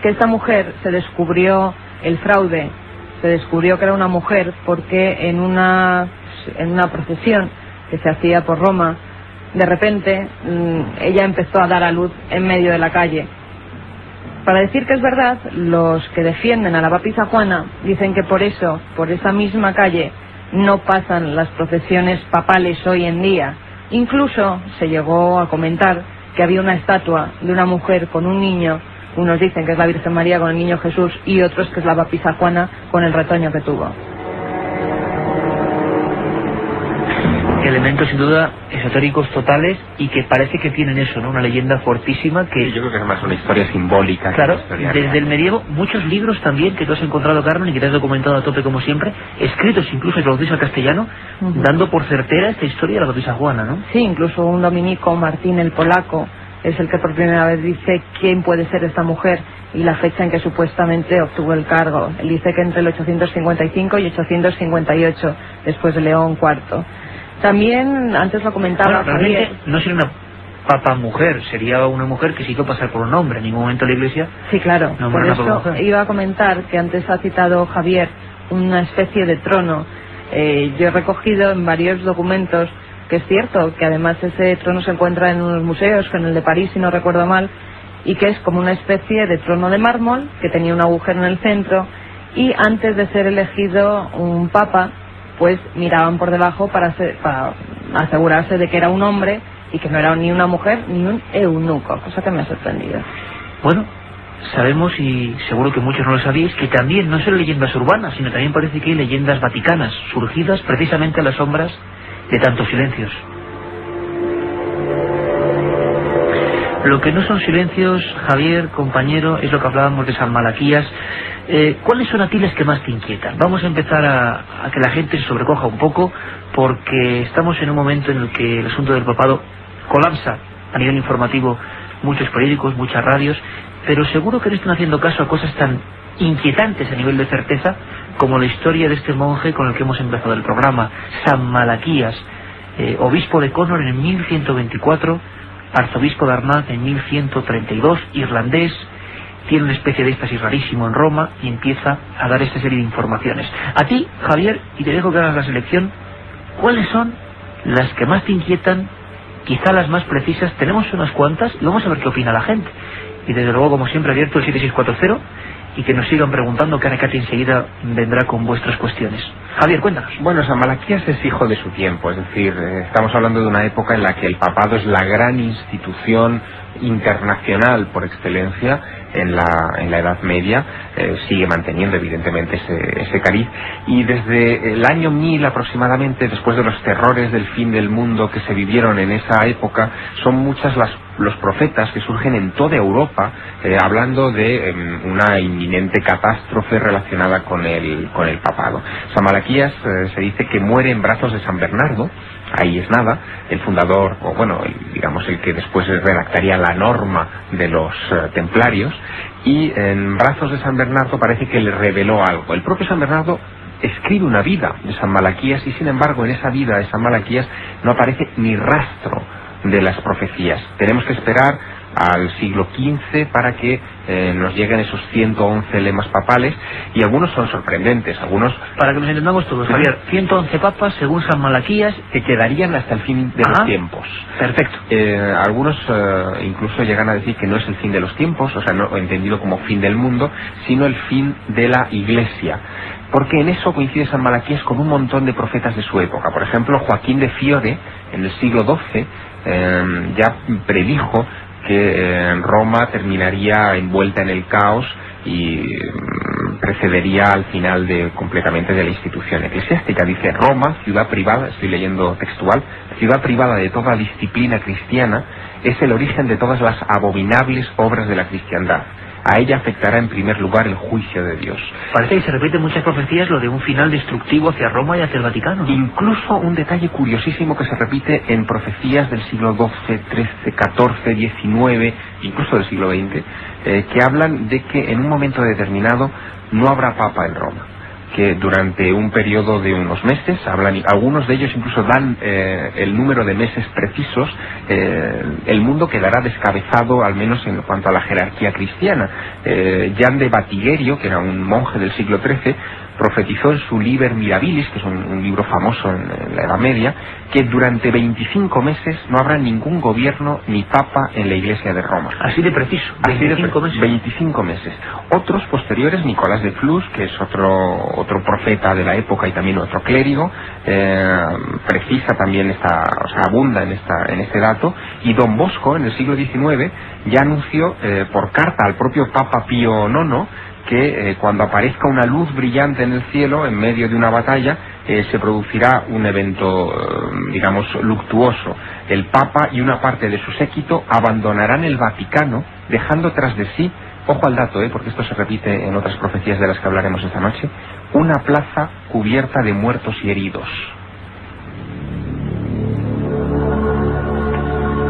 que esta mujer se descubrió el fraude, se descubrió que era una mujer porque en una procesión que se hacía por Roma, de repente ella empezó a dar a luz en medio de la calle. Para decir que es verdad, los que defienden a la papisa Juana dicen que por eso, por esa misma calle, no pasan las procesiones papales hoy en día. Incluso se llegó a comentar que había una estatua de una mujer con un niño, unos dicen que es la Virgen María con el niño Jesús y otros que es la papisa Juana con el retoño que tuvo. Elementos sin duda esotéricos totales y que parece que tienen eso, ¿no? Una leyenda fuertísima que... Sí, yo creo que es más una historia simbólica. Claro, historia desde real. el medievo, muchos libros también que tú has encontrado, Carmen, y que te has documentado a tope como siempre, escritos incluso y traducidos al castellano, dando por certera esta historia de la papisa Juana, ¿no? Sí, incluso un dominico, Martín el Polaco, es el que por primera vez dice quién puede ser esta mujer y la fecha en que supuestamente obtuvo el cargo. Él dice que entre el 855 y 858, después de León IV. También, antes lo comentaba... Bueno, realmente no sería una papa mujer, sería una mujer que se hizo pasar por un hombre. En ningún momento la Iglesia... Sí, claro, por eso iba a comentar que antes ha citado Javier una especie de trono. Yo he recogido en varios documentos que es cierto que además ese trono se encuentra en unos museos, que en el de París, si no recuerdo mal, y que es como una especie de trono de mármol que tenía un agujero en el centro, y antes de ser elegido un papa, pues miraban por debajo para asegurarse de que era un hombre y que no era ni una mujer ni un eunuco, cosa que me ha sorprendido. Bueno, sabemos, y seguro que muchos no lo sabéis, que también no son leyendas urbanas, sino también parece que hay leyendas vaticanas, surgidas precisamente a las sombras de tantos silencios. Lo que no son silencios, Javier, compañero, es lo que hablábamos de San Malaquías. ¿Cuáles son a ti las que más te inquietan? Vamos a empezar a que la gente se sobrecoja un poco, porque estamos en un momento en el que el asunto del papado colapsa a nivel informativo, muchos periódicos, muchas radios, pero seguro que no están haciendo caso a cosas tan inquietantes a nivel de certeza como la historia de este monje con el que hemos empezado el programa, San Malaquías, obispo de Connor en 1124, arzobispo de Armagh en 1132, irlandés, tiene una especie de éxtasis rarísimo en Roma y empieza a dar esta serie de informaciones. A ti, Javier, y te dejo que hagas la selección, ¿cuáles son las que más te inquietan? Quizá las más precisas. Tenemos unas cuantas y vamos a ver qué opina la gente. Y desde luego, como siempre, abierto el 7640 y que nos sigan preguntando, que Anacati enseguida vendrá con vuestras cuestiones. Javier, cuéntanos. Bueno, San Malaquías es hijo de su tiempo, es decir, estamos hablando de una época en la que el papado es la gran institución internacional por excelencia en la Edad Media, sigue manteniendo evidentemente ese cariz, y desde el año 1000 aproximadamente, después de los terrores del fin del mundo que se vivieron en esa época, son muchas las los profetas que surgen en toda Europa hablando de una inminente catástrofe relacionada con el papado. San Malaquías se dice que muere en brazos de San Bernardo. Ahí es nada, el fundador, o bueno, digamos el que después redactaría la norma de los templarios, y en brazos de San Bernardo parece que le reveló algo. El propio San Bernardo escribe una vida de San Malaquías y sin embargo en esa vida de San Malaquías no aparece ni rastro de las profecías. Tenemos que esperar al siglo XV para que nos lleguen esos 111 lemas papales, y algunos son sorprendentes, algunos... Para que nos entendamos todos, Javier, 111 papas según San Malaquías, que quedarían hasta el fin de los tiempos. Perfecto. Algunos incluso llegan a decir que no es el fin de los tiempos, o sea, no entendido como fin del mundo, sino el fin de la Iglesia. Porque en eso coincide San Malaquías con un montón de profetas de su época. Por ejemplo, Joaquín de Fiore, en el siglo XII, ya predijo que Roma terminaría envuelta en el caos y precedería al final completamente de la institución eclesiástica. Dice: Roma, ciudad privada, estoy leyendo textual, ciudad privada de toda disciplina cristiana, es el origen de todas las abominables obras de la cristiandad. A ella afectará en primer lugar el juicio de Dios. Parece que se repite en muchas profecías lo de un final destructivo hacia Roma y hacia el Vaticano, ¿no? Incluso un detalle curiosísimo que se repite en profecías del siglo XII, XIII, XIV, XIX, incluso del siglo XX, que hablan de que en un momento determinado no habrá papa en Roma, que durante un periodo de unos meses, algunos de ellos incluso dan el número de meses precisos, el mundo quedará descabezado, al menos en cuanto a la jerarquía cristiana. Jan de Batigerio, que era un monje del siglo XIII, profetizó en su Liber Mirabilis, que es un libro famoso en la Edad Media, que durante 25 meses no habrá ningún gobierno ni papa en la Iglesia de Roma. Así de preciso, 25 meses. 25 meses. Otros posteriores, Nicolás de Flus, que es otro profeta de la época y también otro clérigo, precisa también abunda en este dato, y Don Bosco, en el siglo XIX, ya anunció por carta al propio Papa Pío IX que cuando aparezca una luz brillante en el cielo, en medio de una batalla, se producirá un evento, digamos, luctuoso. El Papa y una parte de su séquito abandonarán el Vaticano, dejando tras de sí, ojo al dato, porque esto se repite en otras profecías de las que hablaremos esta noche, una plaza cubierta de muertos y heridos.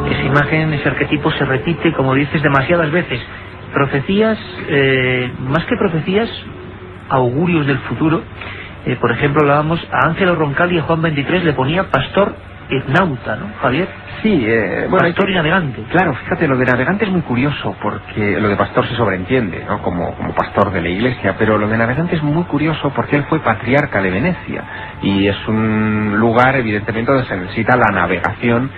Esa imagen, ese arquetipo se repite, como dices, demasiadas veces. Profecías, más que profecías, augurios del futuro. Por ejemplo, hablábamos a Ángelo Roncalli y a Juan 23 le ponía pastor etnauta, ¿no, Javier? Sí, pastor y navegante. Claro, fíjate, lo de navegante es muy curioso, porque lo de pastor se sobreentiende, ¿no? Como pastor de la Iglesia, pero lo de navegante es muy curioso porque él fue patriarca de Venecia, y es un lugar, evidentemente, donde se necesita la navegación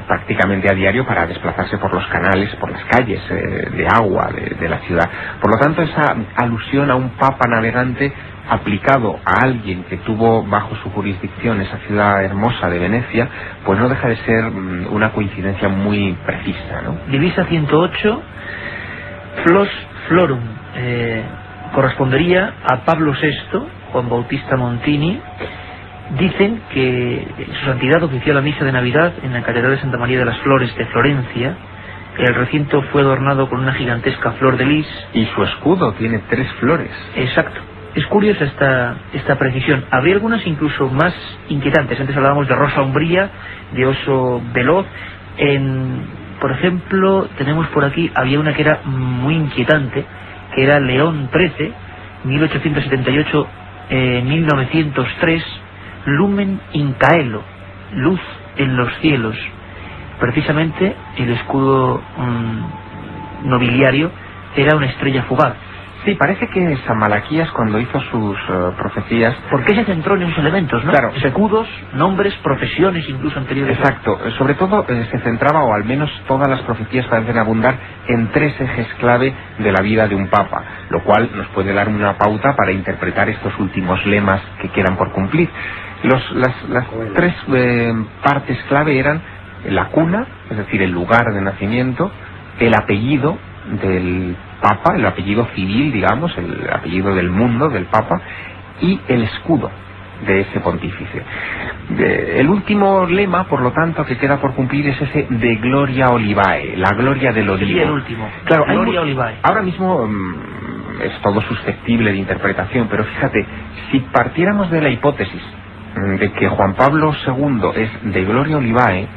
prácticamente a diario para desplazarse por los canales, por las calles de agua de la ciudad. Por lo tanto, esa alusión a un papa navegante aplicado a alguien que tuvo bajo su jurisdicción esa ciudad hermosa de Venecia, pues no deja de ser una coincidencia muy precisa, ¿no? Divisa 108, Flos Florum, correspondería a Pablo VI, Juan Bautista Montini. Dicen que su santidad ofició la misa de Navidad en la Catedral de Santa María de las Flores de Florencia. El recinto fue adornado con una gigantesca flor de lis. Y su escudo tiene 3 flores. Exacto. Es curiosa esta precisión. Habría algunas incluso más inquietantes. Antes hablábamos de rosa umbría, de oso veloz. Por ejemplo, tenemos por aquí, había una que era muy inquietante, que era León XIII, 1878-1903, Lumen in Caelo, luz en los cielos. Precisamente el escudo nobiliario era una estrella fugaz. Sí, parece que San Malaquías, cuando hizo sus profecías... ¿Por qué se centró en esos elementos, no? Claro. Escudos, nombres, profesiones incluso anteriores. Exacto. Sobre todo se centraba, o al menos todas las profecías parecen abundar, en 3 ejes clave de la vida de un papa, lo cual nos puede dar una pauta para interpretar estos últimos lemas que quedan por cumplir. Las 3 partes clave eran la cuna, es decir, el lugar de nacimiento, el apellido del Papa, el apellido civil, digamos, el apellido del mundo del Papa, y el escudo. de ese pontífice. El último lema, por lo tanto, que queda por cumplir es ese de Gloria Olivae, la gloria del olivo. Sí, el último. Claro, Gloria Olivae. Ahora mismo es todo susceptible de interpretación, pero fíjate, si partiéramos de la hipótesis de que Juan Pablo II es de Gloria Olivae,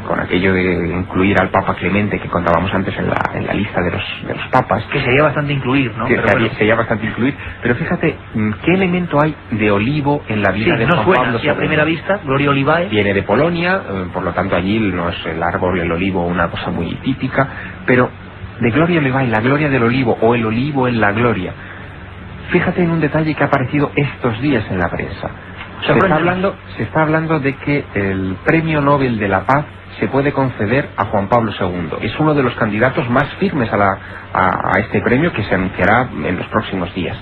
con aquello de incluir al Papa Clemente que contábamos antes en la lista de los papas, que sería bastante incluir, ¿no? Que sería bastante incluir, pero fíjate qué elemento hay de olivo en la vida de Juan Pablo II. A primera vista, Gloria Olivae viene de Polonia, por lo tanto allí no es el árbol, el olivo, una cosa muy típica, pero de Gloria Olivae, la gloria del olivo, o el olivo en la gloria. Fíjate en un detalle que ha aparecido estos días en la prensa. Se está hablando de que el Premio Nobel de la Paz se puede conceder a Juan Pablo II. Es uno de los candidatos más firmes a este premio, que se anunciará en los próximos días.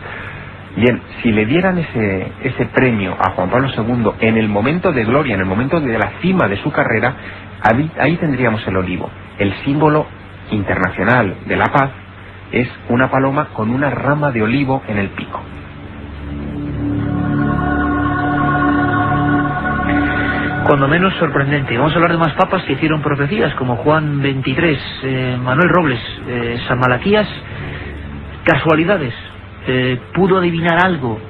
Bien, si le dieran ese premio a Juan Pablo II en el momento de gloria, en el momento de la cima de su carrera, ahí tendríamos el olivo. El símbolo internacional de la paz es una paloma con una rama de olivo en el pico. Cuando menos sorprendente. Vamos a hablar de más papas que hicieron profecías, como Juan XXIII, Manuel Robles, San Malaquías. Casualidades. ¿Pudo adivinar algo?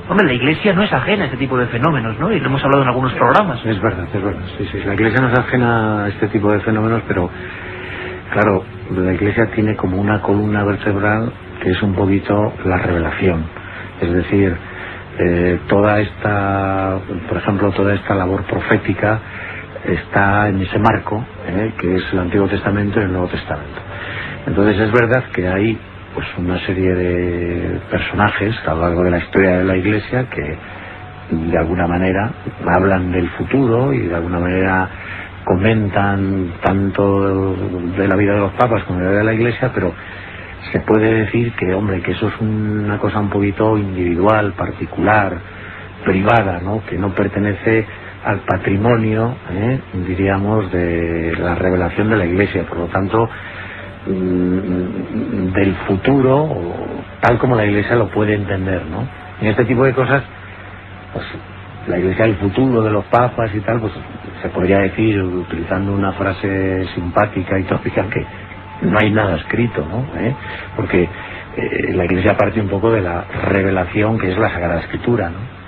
Hombre, la Iglesia no es ajena a este tipo de fenómenos, ¿no? Y lo hemos hablado en algunos programas. Es verdad, sí. La Iglesia no es ajena a este tipo de fenómenos, pero claro, la Iglesia tiene como una columna vertebral que es un poquito la revelación. Es decir, toda esta labor profética está en ese marco, que es el Antiguo Testamento y el Nuevo Testamento. Entonces es verdad que hay pues una serie de personajes a lo largo de la historia de la Iglesia que de alguna manera hablan del futuro y de alguna manera comentan tanto de la vida de los papas como de la vida de la Iglesia, pero se puede decir que, hombre, que eso es una cosa un poquito individual, particular, privada, ¿no? Que no pertenece al patrimonio, diríamos, de la revelación de la Iglesia. Por lo tanto, del futuro, tal como la Iglesia lo puede entender, ¿no? En este tipo de cosas, pues la Iglesia del futuro de los papas y tal, pues se podría decir, utilizando una frase simpática y tópica, que no hay nada escrito, ¿no? Porque la Iglesia parte un poco de la revelación que es la Sagrada Escritura, ¿no?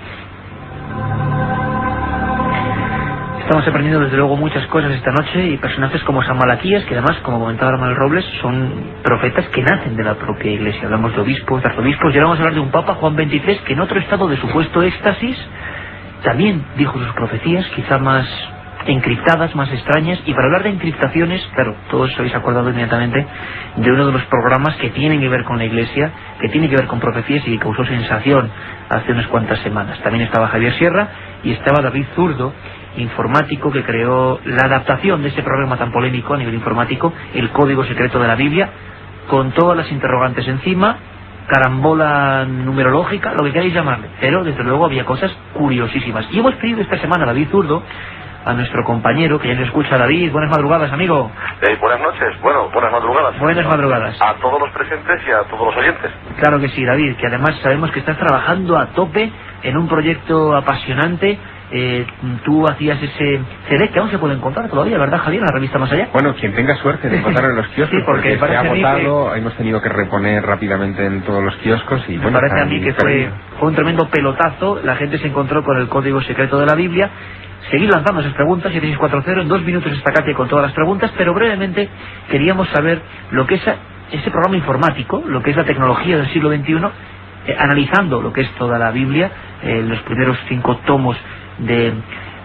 Estamos aprendiendo desde luego muchas cosas esta noche, y personajes como San Malaquías, que además, como comentaba Manuel Robles, son profetas que nacen de la propia Iglesia. Hablamos de obispos, de arzobispos, y ahora vamos a hablar de un Papa, Juan XXIII, que en otro estado de supuesto éxtasis también dijo sus profecías, quizá más encriptadas, más extrañas. Y para hablar de encriptaciones, claro, todos os habéis acordado inmediatamente de uno de los programas que tienen que ver con la Iglesia, que tiene que ver con profecías y que causó sensación hace unas cuantas semanas. También estaba Javier Sierra y estaba David Zurdo, informático, que creó la adaptación de este programa tan polémico a nivel informático, El Código Secreto de la Biblia, con todas las interrogantes encima, carambola numerológica, lo que queráis llamarle, pero desde luego había cosas curiosísimas. Y hemos pedido esta semana a David Zurdo, a nuestro compañero, que ya nos escucha. David, buenas madrugadas, amigo. Buenas noches, buenas madrugadas. Buenas madrugadas. A todos los presentes y a todos los oyentes. Claro que sí, David, que además sabemos que estás trabajando a tope en un proyecto apasionante. Tú hacías ese CD que aún se puede encontrar todavía, ¿verdad, Javier? En la revista Más Allá. Bueno, quien tenga suerte de encontrarlo en los kioscos, sí, porque se ha agotado, hemos tenido que reponer rápidamente en todos los kioscos. Y me parece a mí que fue un tremendo pelotazo. La gente se encontró con El Código Secreto de la Biblia. Seguid lanzando esas preguntas, 7640, en 2 minutos está Katia con todas las preguntas, pero brevemente queríamos saber lo que es ese programa informático, lo que es la tecnología del siglo XXI, analizando lo que es toda la Biblia, los primeros 5 tomos de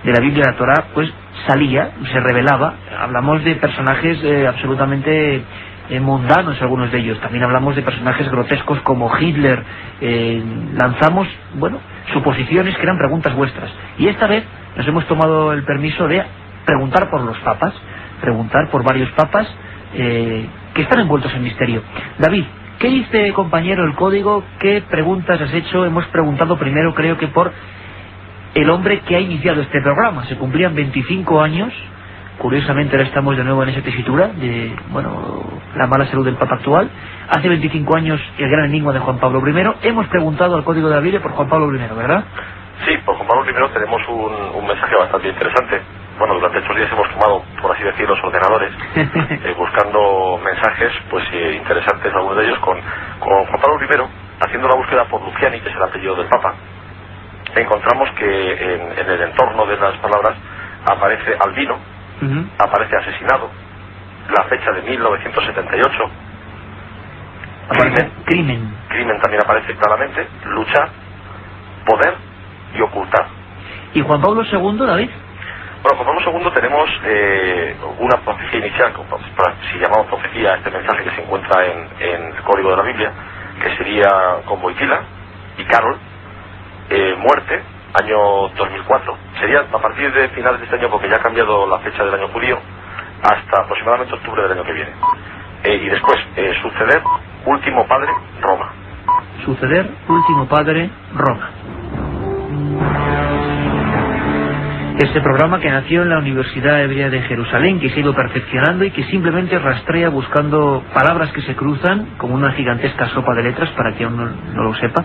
la Biblia, la Torá, pues salía, se revelaba. Hablamos de personajes absolutamente mundanos, algunos de ellos. También hablamos de personajes grotescos como Hitler. Lanzamos, suposiciones que eran preguntas vuestras. Y esta vez nos hemos tomado el permiso de preguntar por los papas, preguntar por varios papas que están envueltos en misterio. David, ¿qué dice, compañero, el código? ¿Qué preguntas has hecho? Hemos preguntado primero, creo que por el hombre que ha iniciado este programa. Se cumplían 25 años. Curiosamente ahora estamos de nuevo en esa tesitura de, la mala salud del Papa actual. Hace 25 años el gran enigma de Juan Pablo I. Hemos preguntado al Código de la Biblia por Juan Pablo I, ¿verdad? Sí, por Juan Pablo I tenemos un mensaje bastante interesante. Bueno, durante estos días hemos tomado, por así decir, los ordenadores, buscando mensajes pues interesantes, algunos de ellos, con Juan Pablo I, haciendo la búsqueda por Luciani, que es el apellido del Papa. Encontramos que en el entorno de las palabras aparece Albino, aparece asesinado, la fecha de 1978, crimen también aparece claramente, luchar, poder y ocultar. ¿Y Juan Pablo II, David? Bueno, Juan Pablo II tenemos una profecía inicial, si llamamos profecía a este mensaje que se encuentra en el código de la Biblia, que sería con Wojtyla y Karol, muerte, año 2004. Sería a partir de finales de este año, porque ya ha cambiado la fecha del año judío, hasta aproximadamente octubre del año que viene. Y después, suceder, último padre, Roma. Suceder, último padre, Roma. Este programa que nació en la Universidad Hebrea de Jerusalén, que se ha ido perfeccionando y que simplemente rastrea buscando palabras que se cruzan como una gigantesca sopa de letras, para que uno no lo sepa,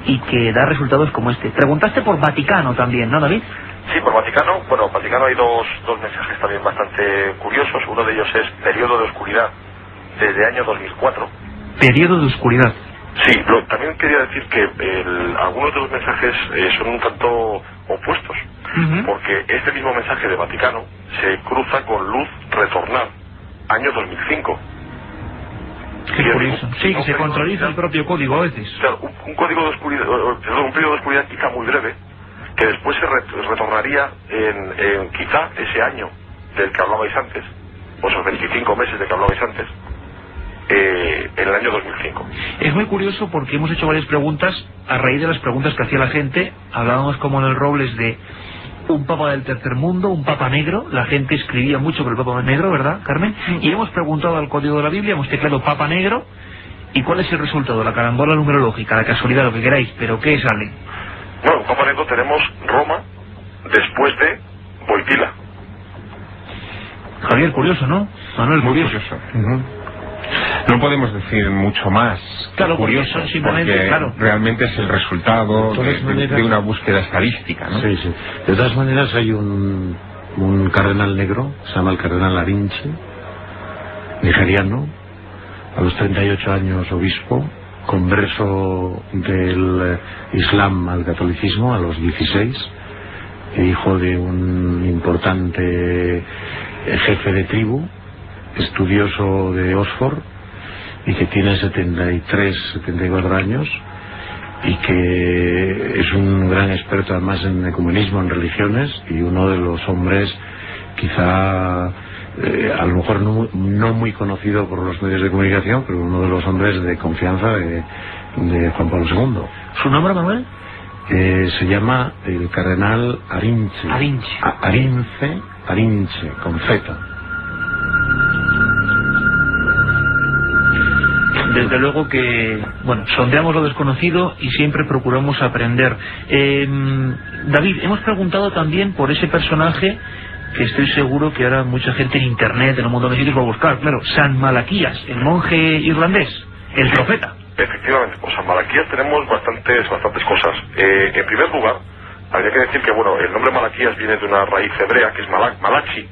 y que da resultados como este. Preguntaste por Vaticano también, ¿no, David? Sí, por Vaticano. Bueno, Vaticano hay dos mensajes también bastante curiosos. Uno de ellos es periodo de oscuridad desde año 2004. Periodo de oscuridad. Sí, también quería decir que algunos de los mensajes son un tanto opuestos, porque este mismo mensaje de Vaticano se cruza con luz retornar, año 2005. Qué curioso. Sí, que se contradice el propio código a veces. O sea, un código de oscuridad, un periodo de oscuridad quizá muy breve, que después se retornaría en quizá ese año del que hablabais antes, o esos 25 meses de que hablabais antes, en el año 2005. Es muy curioso porque hemos hecho varias preguntas a raíz de las preguntas que hacía la gente. Hablábamos como en el Robles de un papa del tercer mundo, un papa negro. La gente escribía mucho por el papa negro, ¿verdad, Carmen? Y hemos preguntado al código de la Biblia, hemos teclado papa negro. ¿Y cuál es el resultado? La carambola numerológica, la casualidad, lo que queráis, pero ¿qué sale? Bueno, papa negro tenemos Roma después de Wojtyla. Javier, curioso, ¿no? Manuel, muy curioso. No podemos decir mucho más. Claro, curioso, porque claro, realmente es el resultado de una búsqueda estadística, ¿no? Sí, sí. De todas maneras hay un cardenal negro, se llama el cardenal Arinche, nigeriano, a los 38 años obispo, converso del Islam al catolicismo a los 16, hijo de un importante jefe de tribu, estudioso de Oxford, y que tiene 74 años, y que es un gran experto además en ecumenismo, en religiones, y uno de los hombres quizá a lo mejor no muy conocido por los medios de comunicación, pero uno de los hombres de confianza de Juan Pablo II. ¿Su nombre, Manuel? Se llama el cardenal Arinche. Arinche, con Z. Desde luego que, bueno, sondeamos lo desconocido y siempre procuramos aprender. David, hemos preguntado también por ese personaje que estoy seguro que ahora mucha gente en internet, en un montón de sitios, va a buscar. Claro, San Malaquías, el monje irlandés, el profeta. Efectivamente, pues San Malaquías tenemos bastantes cosas. En primer lugar, habría que decir que, bueno, el nombre Malaquías viene de una raíz hebrea que es Malachi.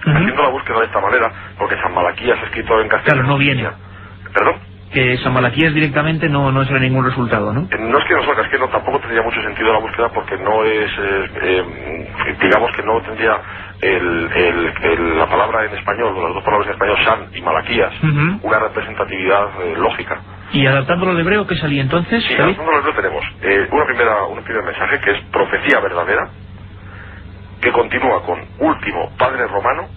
Haciendo la búsqueda de esta manera, porque San Malaquías escrito en castellano. Claro, no viene. ¿Perdón? Que San Malaquías directamente no será ningún resultado, ¿no? No es que no salga, es que tampoco tendría mucho sentido la búsqueda, porque no es, digamos que no tendría la palabra en español, las dos palabras en español, San y Malaquías, una representatividad lógica. ¿Y adaptándolo al hebreo qué salía entonces? Sí, adaptándolo al hebreo tenemos un primer mensaje que es profecía verdadera, que continúa con último padre romano,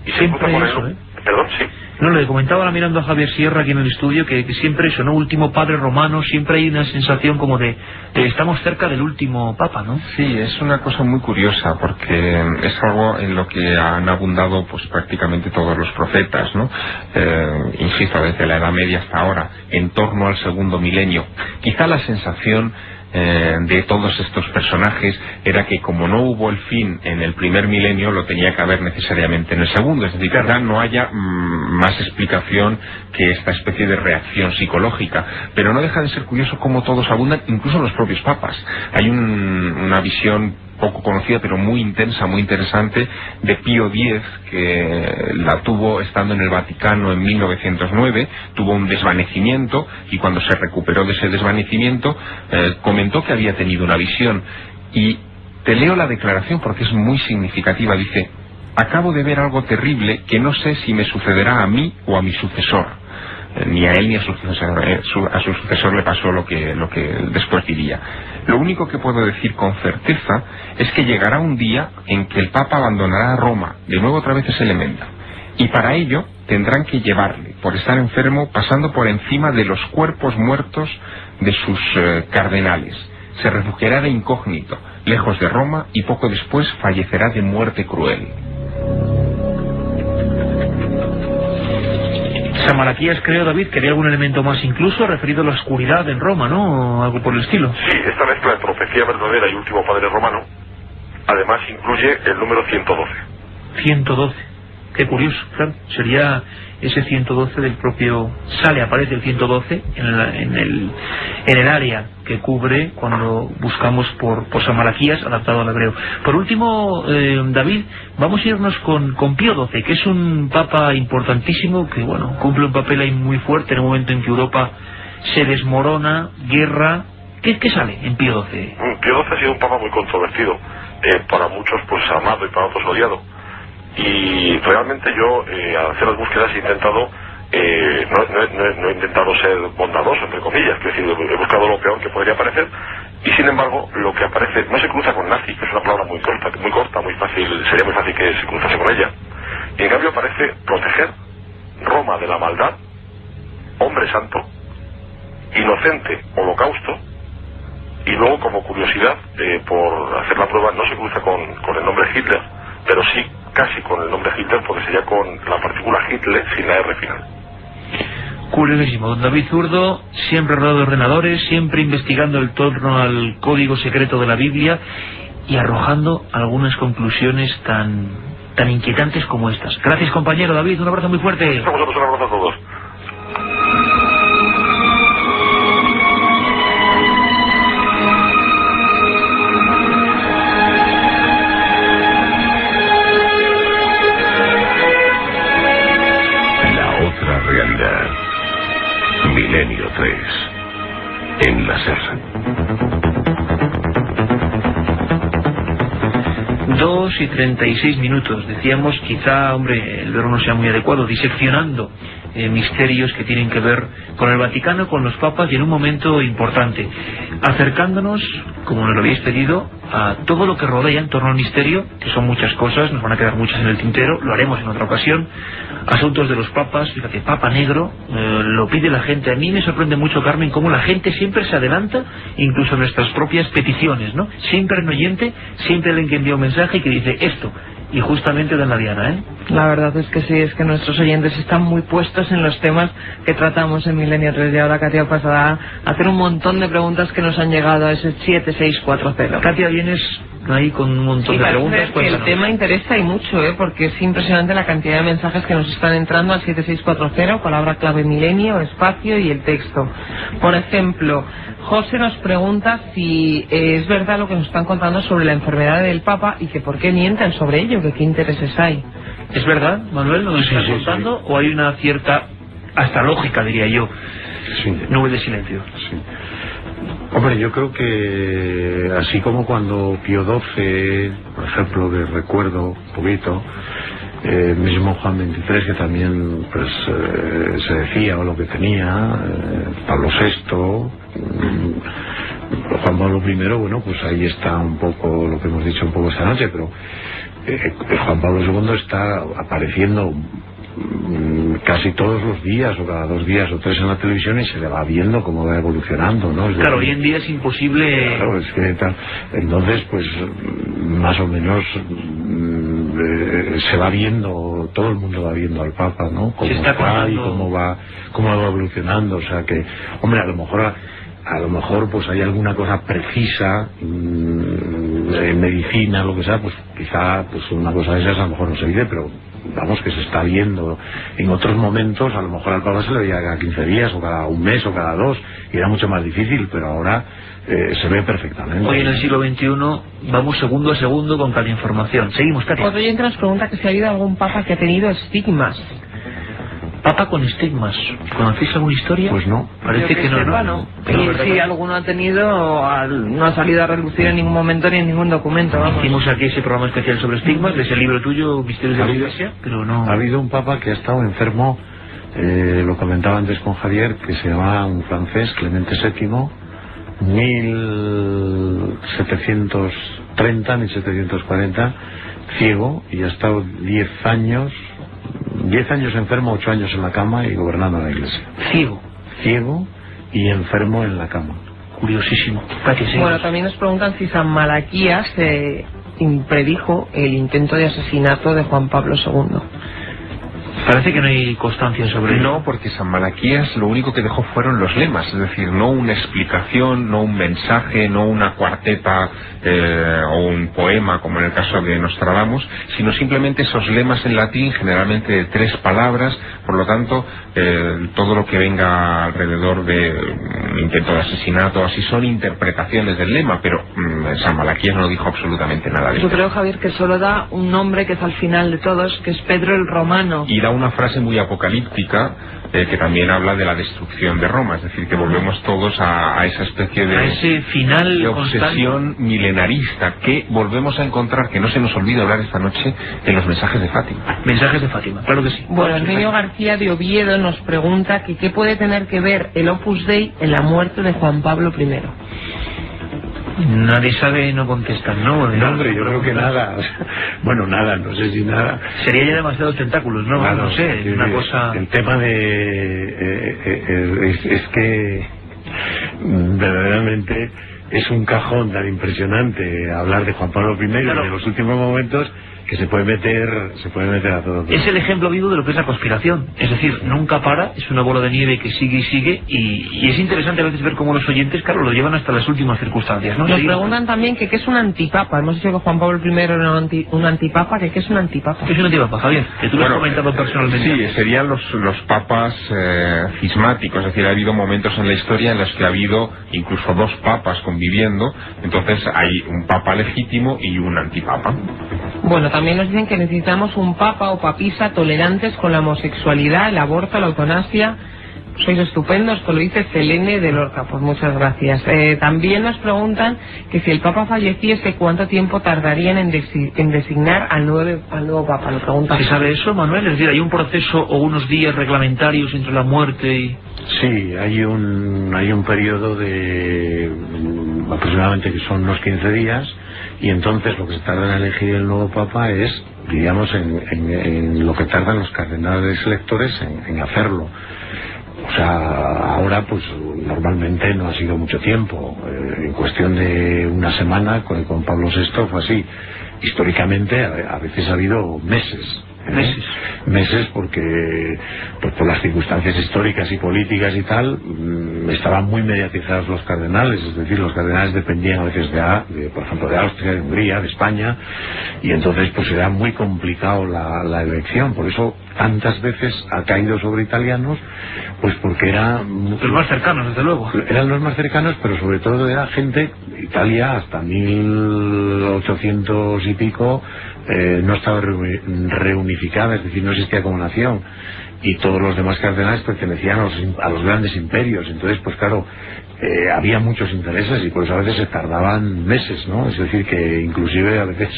y siempre se eso, Perdón, sí. No, le comentaba ahora mirando a Javier Sierra aquí en el estudio que siempre eso, ¿no? Último padre romano, siempre hay una sensación como de estamos cerca del último papa, ¿no? Sí, es una cosa muy curiosa porque es algo en lo que han abundado pues prácticamente todos los profetas, ¿no? Insisto, desde la Edad Media hasta ahora, en torno al segundo milenio. Quizá la sensación de todos estos personajes era que como no hubo el fin en el primer milenio, lo tenía que haber necesariamente en el segundo. Es decir, que no haya más explicación que esta especie de reacción psicológica. Pero no deja de ser curioso cómo todos abundan, incluso los propios papas. Hay una visión poco conocida pero muy intensa, muy interesante, de Pío X, que la tuvo estando en el Vaticano en 1909, tuvo un desvanecimiento y cuando se recuperó de ese desvanecimiento comentó que había tenido una visión. Y te leo la declaración porque es muy significativa. Dice: acabo de ver algo terrible que no sé si me sucederá a mí o a mi sucesor. Ni a él ni a su sucesor le pasó lo que después diría. Lo único que puedo decir con certeza es que llegará un día en que el Papa abandonará Roma, de nuevo otra vez ese elemento, y para ello tendrán que llevarle, por estar enfermo, pasando por encima de los cuerpos muertos de sus cardenales. Se refugiará de incógnito, lejos de Roma, y poco después fallecerá de muerte cruel. San Malaquías, creo, David, que había algún elemento más incluso referido a la oscuridad en Roma, ¿no? O algo por el estilo. Sí, esta mezcla de profecía verdadera y último padre romano, además incluye el número 112. 112. Qué curioso, claro. Sería ese 112 del propio... aparece el 112 en el área que cubre cuando buscamos por San Malaquías, adaptado al hebreo. Por último, David, vamos a irnos con Pío XII, que es un papa importantísimo, que bueno, cumple un papel ahí muy fuerte en el momento en que Europa se desmorona, guerra. ¿Qué sale en Pío XII? Pío XII ha sido un papa muy controvertido, para muchos pues amado y para otros odiado. Y realmente yo, al hacer las búsquedas, he intentado, no he intentado ser bondadoso, entre comillas, es decir, he buscado lo peor que podría aparecer, y sin embargo, lo que aparece no se cruza con nazi, que es una palabra muy corta, muy fácil, sería muy fácil que se cruzase con ella, y en cambio aparece proteger Roma de la maldad, hombre santo, inocente, holocausto, y luego, como curiosidad, por hacer la prueba, no se cruza con el nombre Hitler, pero sí casi con el nombre Hitler, porque sería con la partícula Hitler sin la R final. Curiosísimo. Don David Zurdo, siempre rodeado de ordenadores, siempre investigando en torno al código secreto de la Biblia y arrojando algunas conclusiones tan inquietantes como estas. Gracias, compañero David, un abrazo muy fuerte. A vosotros, un abrazo a todos. Milenio 3 en la SER. 2:36. Decíamos, quizá, hombre, el verbo no sea muy adecuado, diseccionando misterios que tienen que ver con el Vaticano, con los papas, y en un momento importante, acercándonos, como nos lo habéis pedido, a todo lo que rodea en torno al misterio, que son muchas cosas, nos van a quedar muchas en el tintero, lo haremos en otra ocasión. Asuntos de los papas, fíjate, Papa Negro, lo pide la gente. A mí me sorprende mucho, Carmen, cómo la gente siempre se adelanta, incluso en nuestras propias peticiones, ¿no? Siempre en oyente, siempre alguien que envía un mensaje y que dice esto, y justamente dan la diana, ¿eh? La verdad es que sí, es que nuestros oyentes están muy puestos en los temas que tratamos en Milenio 3, y ahora Katia pasará a hacer un montón de preguntas que nos han llegado a ese 7640. Katia, vienes ahí con un montón de preguntas. Que el tema interesa y mucho, porque es impresionante la cantidad de mensajes que nos están entrando al 7640, palabra clave milenio, espacio y el texto. Por ejemplo, José nos pregunta si es verdad lo que nos están contando sobre la enfermedad del Papa y que por qué mienten sobre ello, que qué intereses hay. ¿Es verdad, Manuel, lo que nos estás contando? ¿O hay una cierta, hasta lógica, diría yo, nube de silencio? Sí. Hombre, yo creo que así como cuando Pío XII, por ejemplo, que recuerdo un poquito, mismo Juan XXIII, que también pues se decía o lo que tenía, Pablo VI, Juan Pablo I, bueno, pues ahí está un poco lo que hemos dicho un poco esta noche, pero Juan Pablo II está apareciendo casi todos los días o cada 2 días o 3 en la televisión, y se le va viendo cómo va evolucionando, ¿no? Claro, hoy en día es imposible. Claro, es que tal. Entonces, pues más o menos se va viendo, todo el mundo va viendo al Papa, ¿no? Cómo está y cómo va evolucionando. O sea que, hombre, a lo mejor a lo mejor pues hay alguna cosa precisa en medicina, lo que sea, pues quizá pues una cosa de esas a lo mejor no se vive, pero vamos, que se está viendo. En otros momentos a lo mejor al Papa se le veía cada 15 días o cada un mes o cada 2 y era mucho más difícil, pero ahora se ve perfectamente. Hoy en el siglo XXI vamos segundo a segundo con cada información. Seguimos, Katia. Otro oyente nos pregunta que si ha habido algún papa que ha tenido estigmas. Papa con estigmas. ¿Conocéis alguna historia? Pues no. Parece que no. Y si alguno ha tenido, no ha salido a relucir en ningún momento ni en ningún documento. Vamos. Hicimos aquí ese programa especial sobre estigmas, de ese libro tuyo, Misterios de la Iglesia, pero no. Ha habido un papa que ha estado enfermo, lo comentaba antes con Javier, que se llamaba un francés, Clemente VII, 1730, 1740, ciego, y ha estado 10 años enfermo, 8 años en la cama y gobernando la iglesia. Ciego y enfermo en la cama. Curiosísimo. Bueno, también nos preguntan si San Malaquías predijo el intento de asesinato de Juan Pablo II. Parece que no hay constancia sobre ello. No, porque San Malaquías lo único que dejó fueron los lemas, es decir, no una explicación, no un mensaje, no una cuarteta o un poema como en el caso de Nostradamus, sino simplemente esos lemas en latín, generalmente de 3 palabras. Por lo tanto, todo lo que venga alrededor de un intento de asesinato, así son interpretaciones del lema, pero San Malaquías no dijo absolutamente nada de Yo eso. creo, Javier, que solo da un nombre que es al final de todos, que es Pedro el Romano. Y da una frase muy apocalíptica que también habla de la destrucción de Roma, es decir, que volvemos todos a esa especie a ese final de obsesión milenarista que volvemos a encontrar, que no se nos olvide hablar esta noche, en los mensajes de Fátima. Mensajes de Fátima, claro que sí. Bueno, Herminio García de Oviedo nos pregunta que qué puede tener que ver el Opus Dei en la muerte de Juan Pablo I. Nadie sabe, no contestan, ¿no? No, hombre, yo creo que nada. Bueno, nada, no sé si nada. Sería ya demasiados tentáculos, ¿no? Claro, no sé, es una cosa. El tema es que verdaderamente es un cajón tan impresionante hablar de Juan Pablo I Claro. en los últimos momentos, que se puede meter a todos. Es el ejemplo vivo de lo que es la conspiración. Es decir, nunca para, es una bola de nieve que sigue y sigue, y es interesante a veces ver cómo los oyentes, claro, lo llevan hasta las últimas circunstancias, ¿no? Nos Seguimos. preguntan también que qué es un antipapa. Hemos dicho que Juan Pablo I era un antipapa, que qué es un antipapa. ¿Qué es un antipapa, Javier? Que tú lo has comentado personalmente. Sí, serían los papas cismáticos, es decir, ha habido momentos en la historia en los que ha habido incluso 2 papas conviviendo, entonces hay un papa legítimo y un antipapa. Bueno, también nos dicen que necesitamos un papa o papisa tolerantes con la homosexualidad, el aborto, la eutanasia. Sois estupendos, esto lo dice Selene de Lorca, pues muchas gracias. También nos preguntan que si el papa falleciese, ¿cuánto tiempo tardarían en designar al nuevo papa? Lo pregunta. ¿Se sabe eso, Manuel? Es decir, ¿hay un proceso o unos días reglamentarios entre la muerte y...? Sí, hay un periodo de aproximadamente que son unos 15 días, y entonces lo que se tarda en elegir el nuevo papa es, digamos, en lo que tardan los cardenales electores en hacerlo. O sea, ahora pues normalmente no ha sido mucho tiempo, en cuestión de una semana con Pablo VI fue así. Históricamente a veces ha habido meses. Meses porque pues por las circunstancias históricas y políticas y tal estaban muy mediatizados los cardenales, es decir, los cardenales dependían a veces por ejemplo de Austria, de Hungría, de España, y entonces pues era muy complicado la elección. Por eso tantas veces ha caído sobre italianos, pues porque eran los más cercanos, desde luego. Eran los más cercanos, pero sobre todo era gente, Italia hasta 1800 y pico no estaba reunificada, es decir, no existía como nación, y todos los demás cardenales pertenecían a los grandes imperios. Entonces pues claro, había muchos intereses y por eso a veces se tardaban meses, ¿no? Es decir, que inclusive a veces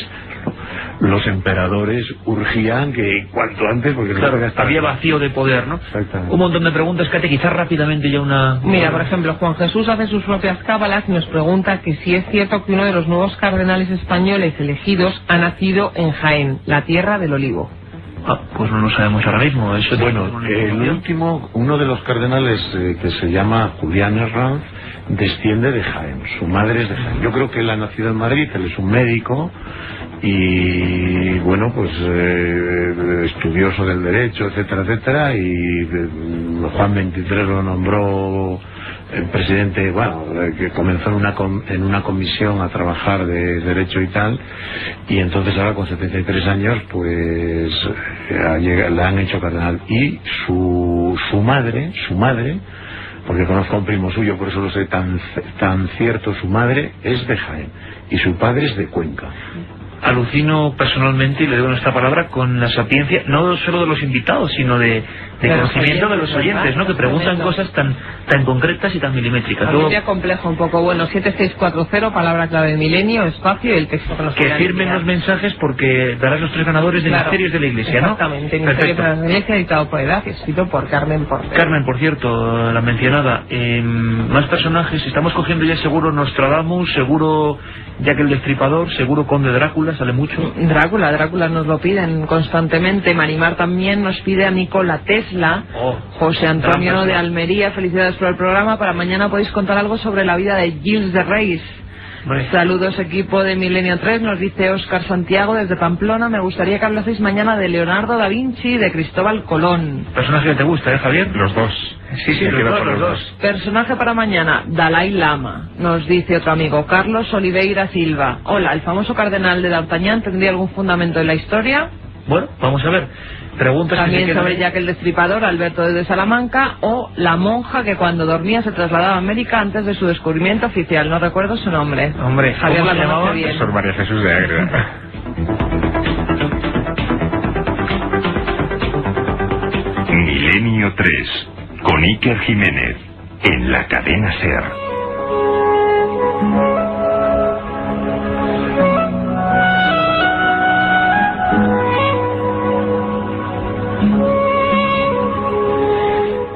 los emperadores urgían que cuanto antes, porque claro, no había vacío de poder, ¿no? Exactamente. Un montón de preguntas, Kate, quizás rápidamente ya una... Mira, por ejemplo, Juan Jesús hace sus propias cábalas y nos pregunta que si es cierto que uno de los nuevos cardenales españoles elegidos ha nacido en Jaén, la tierra del olivo. Pues no lo sabemos ahora mismo. Eso bueno, el último, uno de los cardenales que se llama Julián Herranz, desciende de Jaén, su madre es de Jaén. Yo creo que él ha nacido en Madrid, él es un médico y bueno, pues estudioso del derecho, etcétera, etcétera, y Juan XXIII lo nombró el presidente, bueno, que comenzó en una comisión a trabajar de derecho y tal, y entonces ahora con 73 años pues le han hecho cardenal. Y su madre, porque conozco a un primo suyo, por eso lo sé tan cierto, su madre es de Jaén y su padre es de Cuenca. Alucino personalmente, y le doy nuestra palabra, con la sapiencia, no solo de los invitados, sino de conocimiento de los oyentes, ¿no? Que preguntan cosas tan concretas y tan milimétricas. Sería complejo un poco. Bueno, 7640, palabra clave milenio, espacio y el texto que nos que firmen los mensajes, porque darás los 3 ganadores de Misterios de la Iglesia, ¿no? Exactamente, Misterios de la Iglesia, editado por Edad y escrito por Carmen Porter. Carmen, por cierto, la mencionada. Más personajes, estamos cogiendo ya seguro Nostradamus, seguro Jack el Destripador, seguro Conde Drácula, sale mucho. Drácula nos lo piden constantemente. Marimar también nos pide a Nikola Tesla. José Antonio de Almería, felicidades por el programa. Para mañana podéis contar algo sobre la vida de Gilles de Reis. Saludos equipo de Milenio 3, nos dice Óscar Santiago desde Pamplona. Me gustaría que hablaseis mañana de Leonardo da Vinci y de Cristóbal Colón. Personaje que te gusta, Javier. Los dos. Sí, los dos. Personaje para mañana, Dalai Lama. Nos dice otro amigo, Carlos Oliveira Silva. Hola, ¿el famoso cardenal de D'Artagnan tendría algún fundamento en la historia? Bueno, vamos a ver. Preguntas también sobre Jack el Destripador, Alberto desde Salamanca, o la monja que cuando dormía se trasladaba a América antes de su descubrimiento oficial. No recuerdo su nombre. Hombre, Javier ¿cómo se llamaba? Bien. Sor María Jesús de Ágreda. Milenio 3, con Iker Jiménez, en la cadena SER.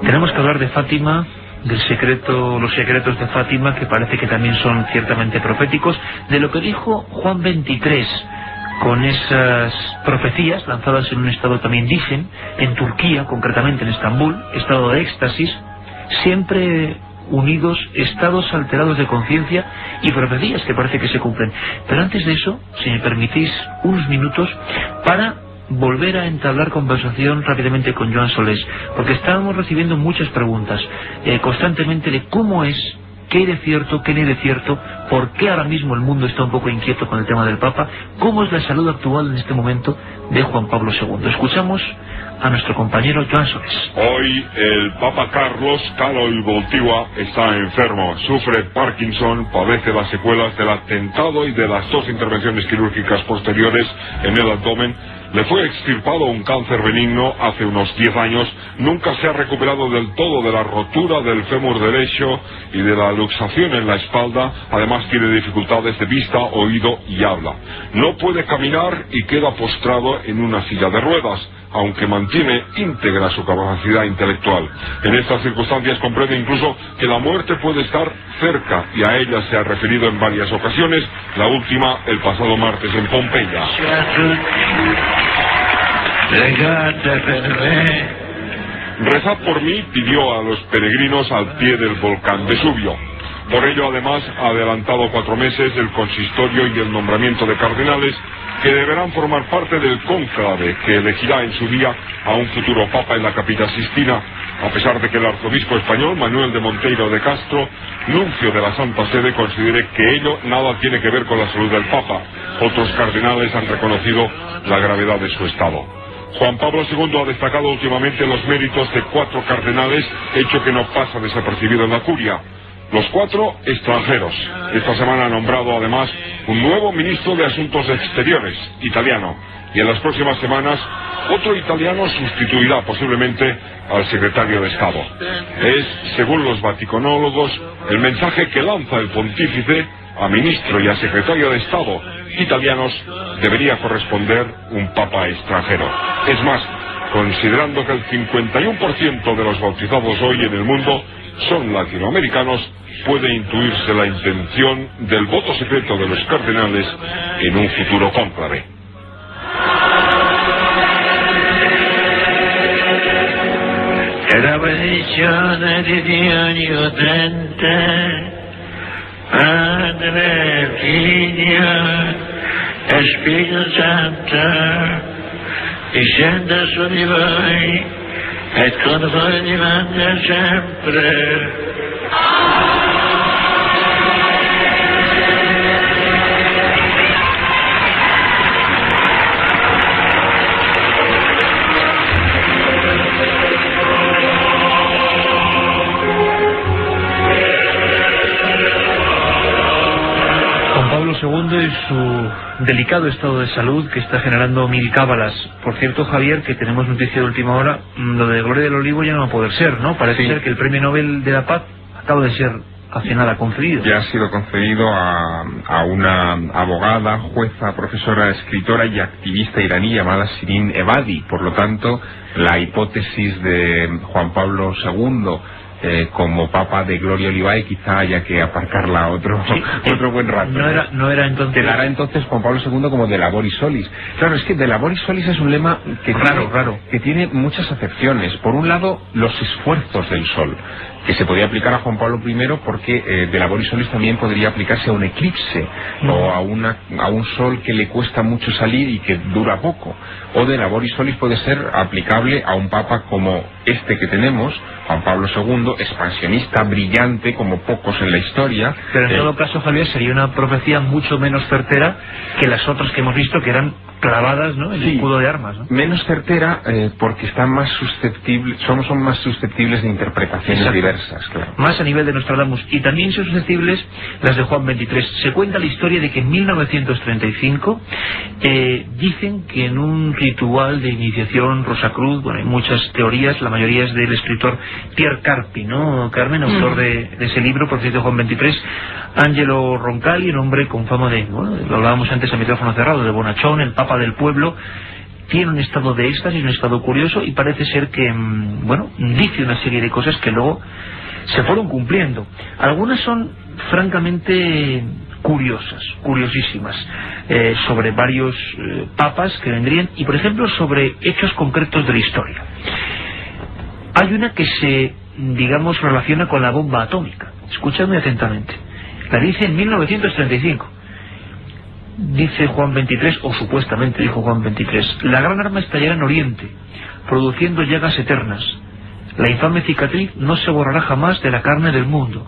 Tenemos que hablar de Fátima, del secreto, los secretos de Fátima, que parece que también son ciertamente proféticos, de lo que dijo Juan XXIII, con esas profecías lanzadas en un estado también, dicen, en Turquía, concretamente en Estambul, estado de éxtasis, siempre unidos, estados alterados de conciencia y profecías que parece que se cumplen. Pero antes de eso, si me permitís unos minutos para volver a entablar conversación rápidamente con Joan Solés, porque estábamos recibiendo muchas preguntas constantemente de cómo es, qué hay de cierto, qué no hay de cierto, por qué ahora mismo el mundo está un poco inquieto con el tema del Papa, cómo es la salud actual en este momento de Juan Pablo II. Escuchamos a nuestro compañero Joan Solés. Hoy el Papa Carlos Calo y Voltigua está enfermo, sufre Parkinson, padece las secuelas del atentado y de las 2 intervenciones quirúrgicas posteriores en el abdomen. Le fue extirpado un cáncer benigno hace unos 10 años, nunca se ha recuperado del todo de la rotura del fémur derecho y de la luxación en la espalda, además tiene dificultades de vista, oído y habla. No puede caminar y queda postrado en una silla de ruedas, aunque mantiene íntegra su capacidad intelectual. En estas circunstancias comprende incluso que la muerte puede estar cerca, y a ella se ha referido en varias ocasiones, la última el pasado martes en Pompeya. Rezad por mí, pidió a los peregrinos al pie del volcán Vesubio. Por ello, además, ha adelantado 4 meses el consistorio y el nombramiento de cardenales que deberán formar parte del cónclave que elegirá en su día a un futuro papa en la Capilla Sistina, a pesar de que el arzobispo español Manuel de Monteiro de Castro, nuncio de la Santa Sede, considere que ello nada tiene que ver con la salud del papa. Otros cardenales han reconocido la gravedad de su estado. Juan Pablo II ha destacado últimamente los méritos de 4 cardenales, hecho que no pasa desapercibido en la curia. Los 4 extranjeros. Esta semana ha nombrado además un nuevo ministro de Asuntos Exteriores, italiano, y en las próximas semanas otro italiano sustituirá posiblemente al secretario de Estado. Es, según los vaticanólogos, el mensaje que lanza el pontífice a ministro y a secretario de Estado italianos debería corresponder un papa extranjero. Es más, considerando que el 51% de los bautizados hoy en el mundo son latinoamericanos, puede intuirse la intención del voto secreto de los cardenales en un futuro cónclave. La benedizione di Dio Onnipotente, Padre, Figlio e Spirito Santo, discenda su di voi e con voi rimanga sempre. II y su delicado estado de salud que está generando mil cábalas. Por cierto, Javier, que tenemos noticia de última hora, lo de Gloria del Olivo ya no va a poder ser, ¿no? Parece ser que el Premio Nobel de la Paz acaba de ser hace nada concedido. Ya ha sido concedido a una abogada, jueza, profesora, escritora y activista iraní llamada Shirin Ebadi. Por lo tanto, la hipótesis de Juan Pablo II como Papa de Gloria Olivae quizá haya que aparcarla otro buen rato. No era entonces... Quedará entonces Juan Pablo II como de laboris solis. Claro, es que de laboris solis es un lema que que tiene muchas acepciones. Por un lado, los esfuerzos del sol, que se podía aplicar a Juan Pablo I porque de laboris solis también podría aplicarse a un eclipse o a un sol que le cuesta mucho salir y que dura poco. O de laboris solis puede ser aplicable a un papa como este que tenemos, Juan Pablo II, expansionista, brillante, como pocos en la historia. Pero en todo caso, Javier, sería una profecía mucho menos certera que las otras que hemos visto, que eran clavadas, ¿no?, en el escudo de armas, ¿no? Menos certera porque están más susceptibles, son más susceptibles de interpretaciones diversas, claro. Más a nivel de Nostradamus. Y también son susceptibles las de Juan XXIII. Se cuenta la historia de que en 1935 dicen que en un ritual de iniciación Rosacruz, bueno, hay muchas teorías, la mayoría es del escritor Pierre Carpi, ¿no, Carmen? Autor de ese libro, por cierto, Juan XXIII. Angelo Roncalli, un hombre con fama de, bueno, lo hablábamos antes a micrófono cerrado, de bonachón, el papa del pueblo, tiene un estado de éxtasis, un estado curioso, y parece ser que, bueno, dice una serie de cosas que luego se fueron cumpliendo. Algunas son francamente curiosas, curiosísimas, sobre varios papas que vendrían, y por ejemplo sobre hechos concretos de la historia. Hay una que se, digamos, relaciona con la bomba atómica. Escuchadme atentamente. La dice en 1935. Dice Juan XXIII, o supuestamente dijo Juan XXIII: la gran arma estallará en Oriente, produciendo llagas eternas. La infame cicatriz no se borrará jamás de la carne del mundo.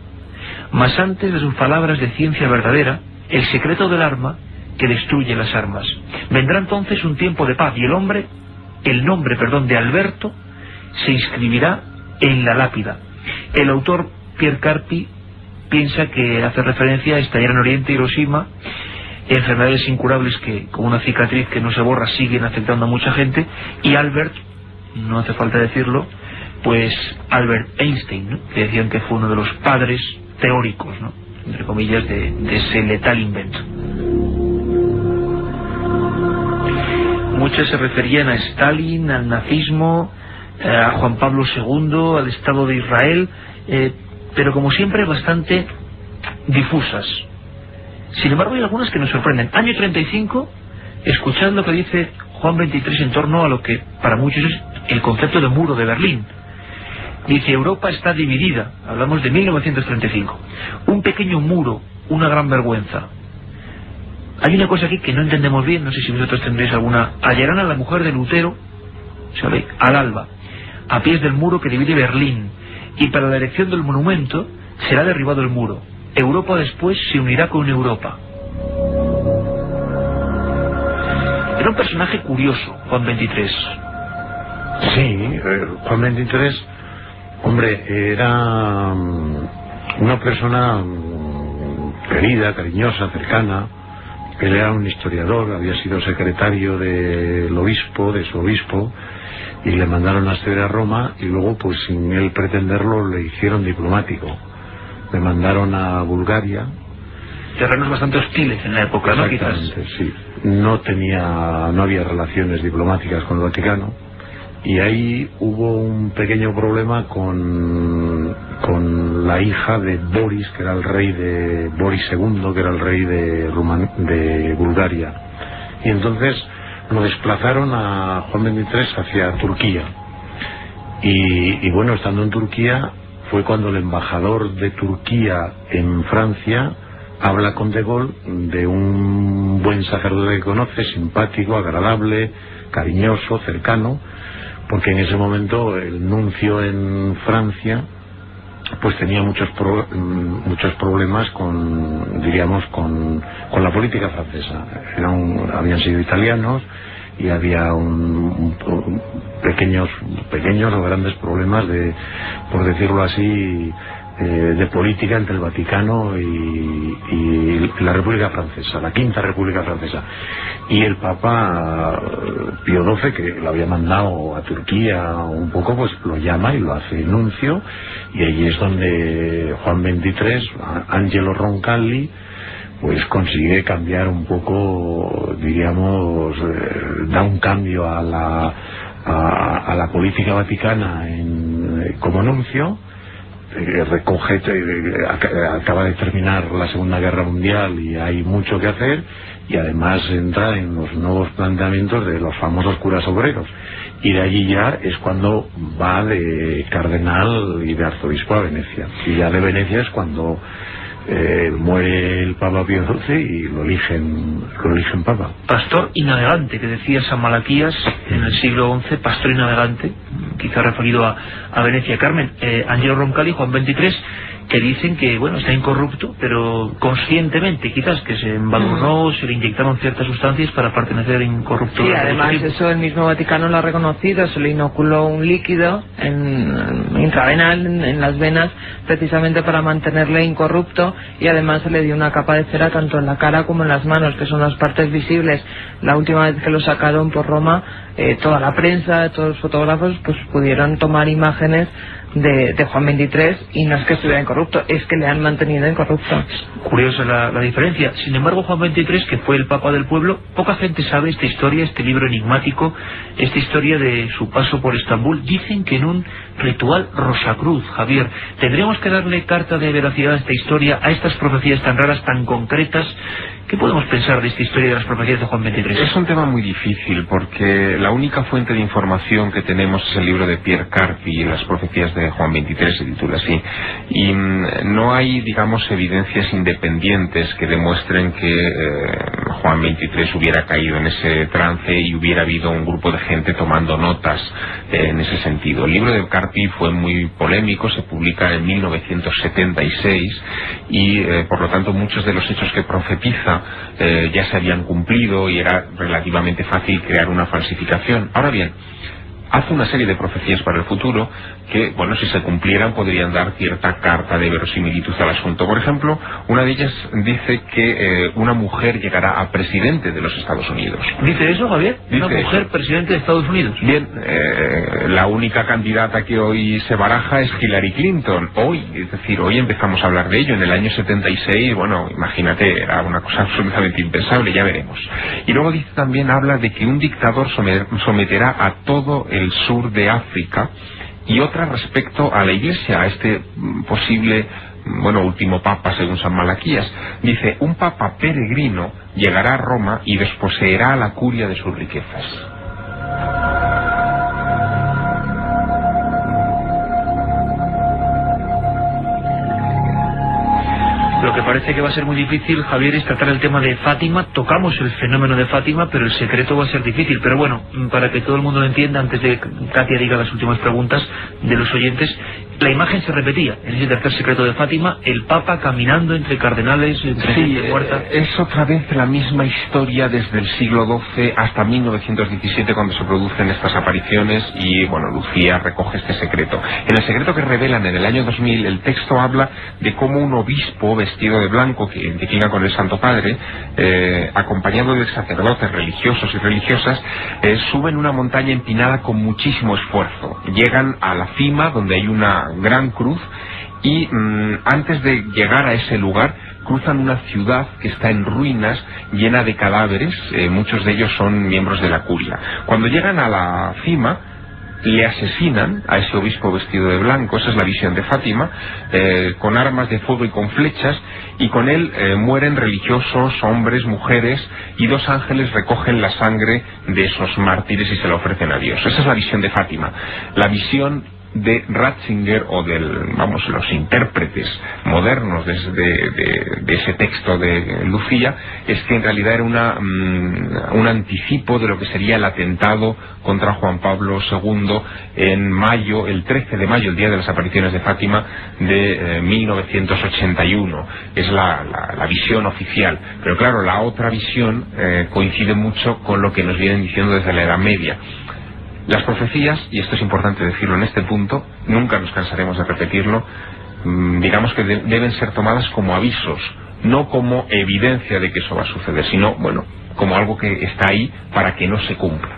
Mas antes de sus palabras de ciencia verdadera, el secreto del arma que destruye las armas. Vendrá entonces un tiempo de paz, y el nombre de Alberto se inscribirá en la lápida. El autor Pierre Carpi piensa que hace referencia a estallar en Oriente, Hiroshima, enfermedades incurables que, con una cicatriz que no se borra, siguen afectando a mucha gente, y Albert, no hace falta decirlo, pues Albert Einstein, ¿no?, que decían que fue uno de los padres teóricos, ¿no?, entre comillas, de ese letal invento. Muchos se referían a Stalin, al nazismo, a Juan Pablo II, al Estado de Israel, pero como siempre bastante difusas. Sin embargo, hay algunas que nos sorprenden. Año 35, escuchad lo que dice Juan XXIII en torno a lo que para muchos es el concepto de muro de Berlín. Dice: Europa está dividida. Hablamos de 1935. Un pequeño muro, una gran vergüenza. Hay una cosa aquí que no entendemos bien, no sé si vosotros tendréis alguna. Hallarán a la mujer de Lutero, ¿sabe?, al alba, a pies del muro que divide Berlín, y para la erección del monumento será derribado el muro. Europa después se unirá con Europa. Era un personaje curioso, Juan XXIII. Sí, Juan XXIII, hombre, era una persona querida, cariñosa, cercana. Él era un historiador, había sido secretario del obispo, de su obispo, y le mandaron a estudiar a Roma, y luego, pues sin él pretenderlo, le hicieron diplomático. Le mandaron a Bulgaria. Terrenos bastante hostiles en la época, ¿no? Exactamente, sí. No había relaciones diplomáticas con el Vaticano, y ahí hubo un pequeño problema con la hija de Boris, que era el rey de Boris II, que era el rey de Bulgaria, y entonces lo desplazaron a Juan XXIII hacia Turquía, y bueno, estando en Turquía fue cuando el embajador de Turquía en Francia habla con De Gaulle de un buen sacerdote que conoce, simpático, agradable, cariñoso, cercano, porque en ese momento el nuncio en Francia pues tenía muchos problemas con la política francesa. Habían sido italianos y había pequeños o grandes problemas de, por decirlo así, de política entre el Vaticano y la República Francesa, la Quinta República Francesa. Y el Papa Pío XII, que lo había mandado a Turquía un poco, pues lo llama y lo hace nuncio, y allí es donde Juan XXIII, Angelo Roncalli, pues consigue cambiar un poco, diríamos, da un cambio a la política vaticana como nuncio. Recoge, acaba de terminar la Segunda Guerra Mundial y hay mucho que hacer, y además entra en los nuevos planteamientos de los famosos curas obreros, y de allí ya es cuando va de cardenal y de arzobispo a Venecia, y ya de Venecia es cuando muere el Papa Pío XII y lo eligen Papa. Pastor y navegante, que decía San Malaquías en el siglo XI, pastor y navegante, quizá referido a Venecia. Carmen, Angelo Roncalli, Juan XXIII, que dicen que, bueno, está incorrupto, pero conscientemente, quizás, que se embadurnó, se le inyectaron ciertas sustancias para pertenecer incorrupto. Sí, además eso el mismo Vaticano lo ha reconocido, se le inoculó un líquido intravenal en las venas, precisamente para mantenerle incorrupto, y además se le dio una capa de cera tanto en la cara como en las manos, que son las partes visibles. La última vez que lo sacaron por Roma, toda la prensa, todos los fotógrafos, pues pudieron tomar imágenes de Juan XXIII, y no es que estuviera incorrupto, es que le han mantenido incorrupto. Curiosa la diferencia. Sin embargo, Juan XXIII, que fue el Papa del pueblo, poca gente sabe esta historia, este libro enigmático, esta historia de su paso por Estambul. Dicen que en un ritual Rosacruz. Javier, ¿tendríamos que darle carta de veracidad a esta historia, a estas profecías tan raras, tan concretas? ¿Qué podemos pensar de esta historia de las profecías de Juan XXIII? Es un tema muy difícil, porque la única fuente de información que tenemos es el libro de Pierre Carpi, Las profecías de Juan XXIII, se titula así, y no hay, digamos, evidencias independientes que demuestren que Juan XXIII hubiera caído en ese trance y hubiera habido un grupo de gente tomando notas en ese sentido. El libro de Carpi fue muy polémico, se publica en 1976 y por lo tanto muchos de los hechos que profetiza ya se habían cumplido y era relativamente fácil crear una falsificación. Ahora bien, hace una serie de profecías para el futuro que, bueno, si se cumplieran podrían dar cierta carta de verosimilitud al asunto. Por ejemplo, una de ellas dice que una mujer llegará a presidente de los Estados Unidos. ¿Dice eso, Javier? Dice ¿Una mujer eso. presidente de Estados Unidos? Bien, la única candidata que hoy se baraja es Hillary Clinton. Hoy, es decir, hoy empezamos a hablar de ello. En el año 76, bueno, imagínate, era una cosa absolutamente impensable, ya veremos. Y luego dice también, habla de que un dictador someterá a todo el sur de África, y otra respecto a la Iglesia, a este posible, bueno, último papa según San Malaquías. Dice, un papa peregrino llegará a Roma y desposeerá a la curia de sus riquezas. Lo que parece que va a ser muy difícil, Javier, es tratar el tema de Fátima. Tocamos el fenómeno de Fátima, pero el secreto va a ser difícil. Pero bueno, para que todo el mundo lo entienda, antes de que Katia diga las últimas preguntas de los oyentes, la imagen se repetía en ese tercer secreto de Fátima, el Papa caminando entre cardenales, entre gente muerta. Es otra vez la misma historia desde el siglo XII hasta 1917, cuando se producen estas apariciones, y bueno, Lucía recoge este secreto. En el secreto que revelan en el año 2000, el texto habla de cómo un obispo vestido de blanco, que identifica con el Santo Padre, acompañado de sacerdotes religiosos y religiosas, suben una montaña empinada con muchísimo esfuerzo. Llegan a la cima, donde hay una gran cruz, y antes de llegar a ese lugar cruzan una ciudad que está en ruinas, llena de cadáveres, muchos de ellos son miembros de la curia. Cuando llegan a la cima, le asesinan a ese obispo vestido de blanco, esa es la visión de Fátima, con armas de fuego y con flechas, y con él mueren religiosos, hombres, mujeres, y dos ángeles recogen la sangre de esos mártires y se la ofrecen a Dios. Esa es la visión de Fátima. La visión de Ratzinger, o los intérpretes modernos de ese texto de Lucía, es que en realidad era un anticipo de lo que sería el atentado contra Juan Pablo II en mayo, el 13 de mayo, el día de las apariciones de Fátima de 1981. Es la visión oficial. Pero claro, la otra visión coincide mucho con lo que nos vienen diciendo desde la Edad Media. Las profecías, y esto es importante decirlo en este punto, nunca nos cansaremos de repetirlo, digamos que deben ser tomadas como avisos, no como evidencia de que eso va a suceder, sino, bueno, como algo que está ahí para que no se cumpla.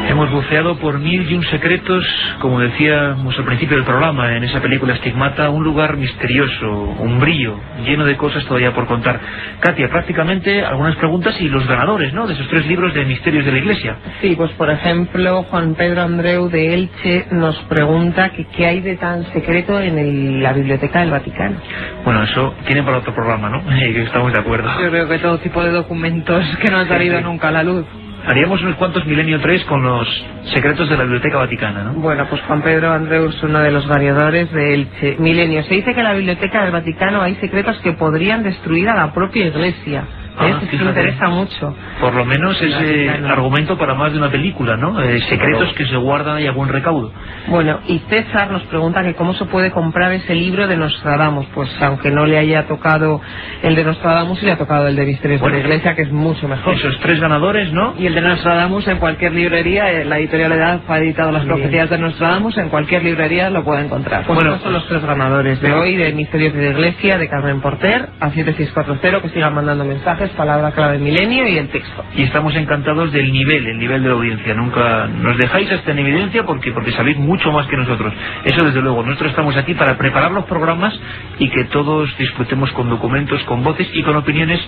Hemos buceado por 1001 secretos, como decíamos al principio del programa, en esa película Stigmata, un lugar misterioso, umbrío, lleno de cosas todavía por contar. Katia, prácticamente algunas preguntas y los ganadores, ¿no?, de esos 3 libros de Misterios de la Iglesia. Sí, pues por ejemplo, Juan Pedro Andreu de Elche nos pregunta que qué hay de tan secreto en la Biblioteca del Vaticano. Bueno, eso tiene para otro programa, ¿no? Estamos de acuerdo. Yo creo que todo tipo de documentos que no han salido nunca a la luz. Haríamos unos cuantos Milenio 3 con los secretos de la Biblioteca Vaticana, ¿no? Bueno, pues Juan Pedro Andreu es uno de los variadores del Milenio. Se dice que en la Biblioteca del Vaticano hay secretos que podrían destruir a la propia Iglesia. Eso me interesa mucho. Por lo menos ese argumento para más de una película, ¿no? Secretos que se guardan ahí a buen recaudo. Bueno, y César nos pregunta que cómo se puede comprar ese libro de Nostradamus. Pues aunque no le haya tocado el de Nostradamus, le ha tocado el de Misterios de la Iglesia, que es mucho mejor. Esos 3 ganadores, ¿no? Y el de Nostradamus en cualquier librería, la editorial Edad ha editado las profecías de Nostradamus, en cualquier librería lo puede encontrar. Pues bueno, estos son los 3 ganadores de hoy, de Misterios de la Iglesia, de Carmen Porter, a 7640, que sigan mandando mensajes, palabra clave Milenio y el texto. Y estamos encantados del nivel de la audiencia. Nunca nos dejáis hasta en evidencia porque sabéis mucho más que nosotros. Eso desde luego. Nosotros estamos aquí para preparar los programas y que todos disfrutemos con documentos, con voces y con opiniones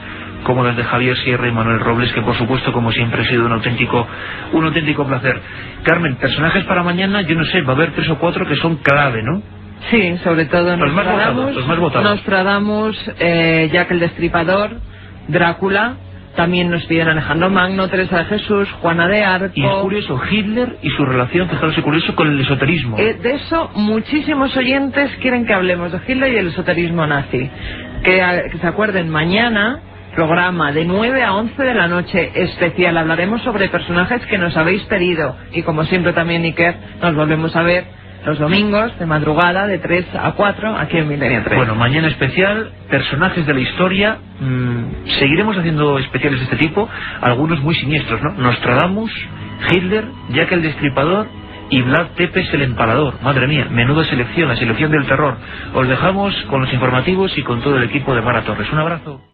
como las de Javier Sierra y Manuel Robles, que por supuesto, como siempre, ha sido un auténtico placer. Carmen, personajes para mañana, yo no sé, va a haber 3 o 4 que son clave, ¿no? Sí, sobre todo los más votados. Nostradamus, Jack el Destripador, Drácula, también nos piden Alejandro Magno, Teresa de Jesús, Juana de Arco. Y es curioso, Hitler y su relación, fijaros, es curioso, con el esoterismo. De eso muchísimos oyentes quieren que hablemos, de Hitler y el esoterismo nazi. Que se acuerden, mañana, programa de 9 a 11 de la noche, especial. Hablaremos sobre personajes que nos habéis pedido. Y como siempre también, Iker, nos volvemos a ver los domingos de madrugada de 3 a 4 aquí en Milenio 3. Bueno, mañana especial, personajes de la historia. Seguiremos haciendo especiales de este tipo, algunos muy siniestros, ¿no? Nostradamus, Hitler, Jack el Destripador y Vlad Tepes el Empalador. Madre mía, menuda selección, la selección del terror. Os dejamos con los informativos y con todo el equipo de Mara Torres. Un abrazo.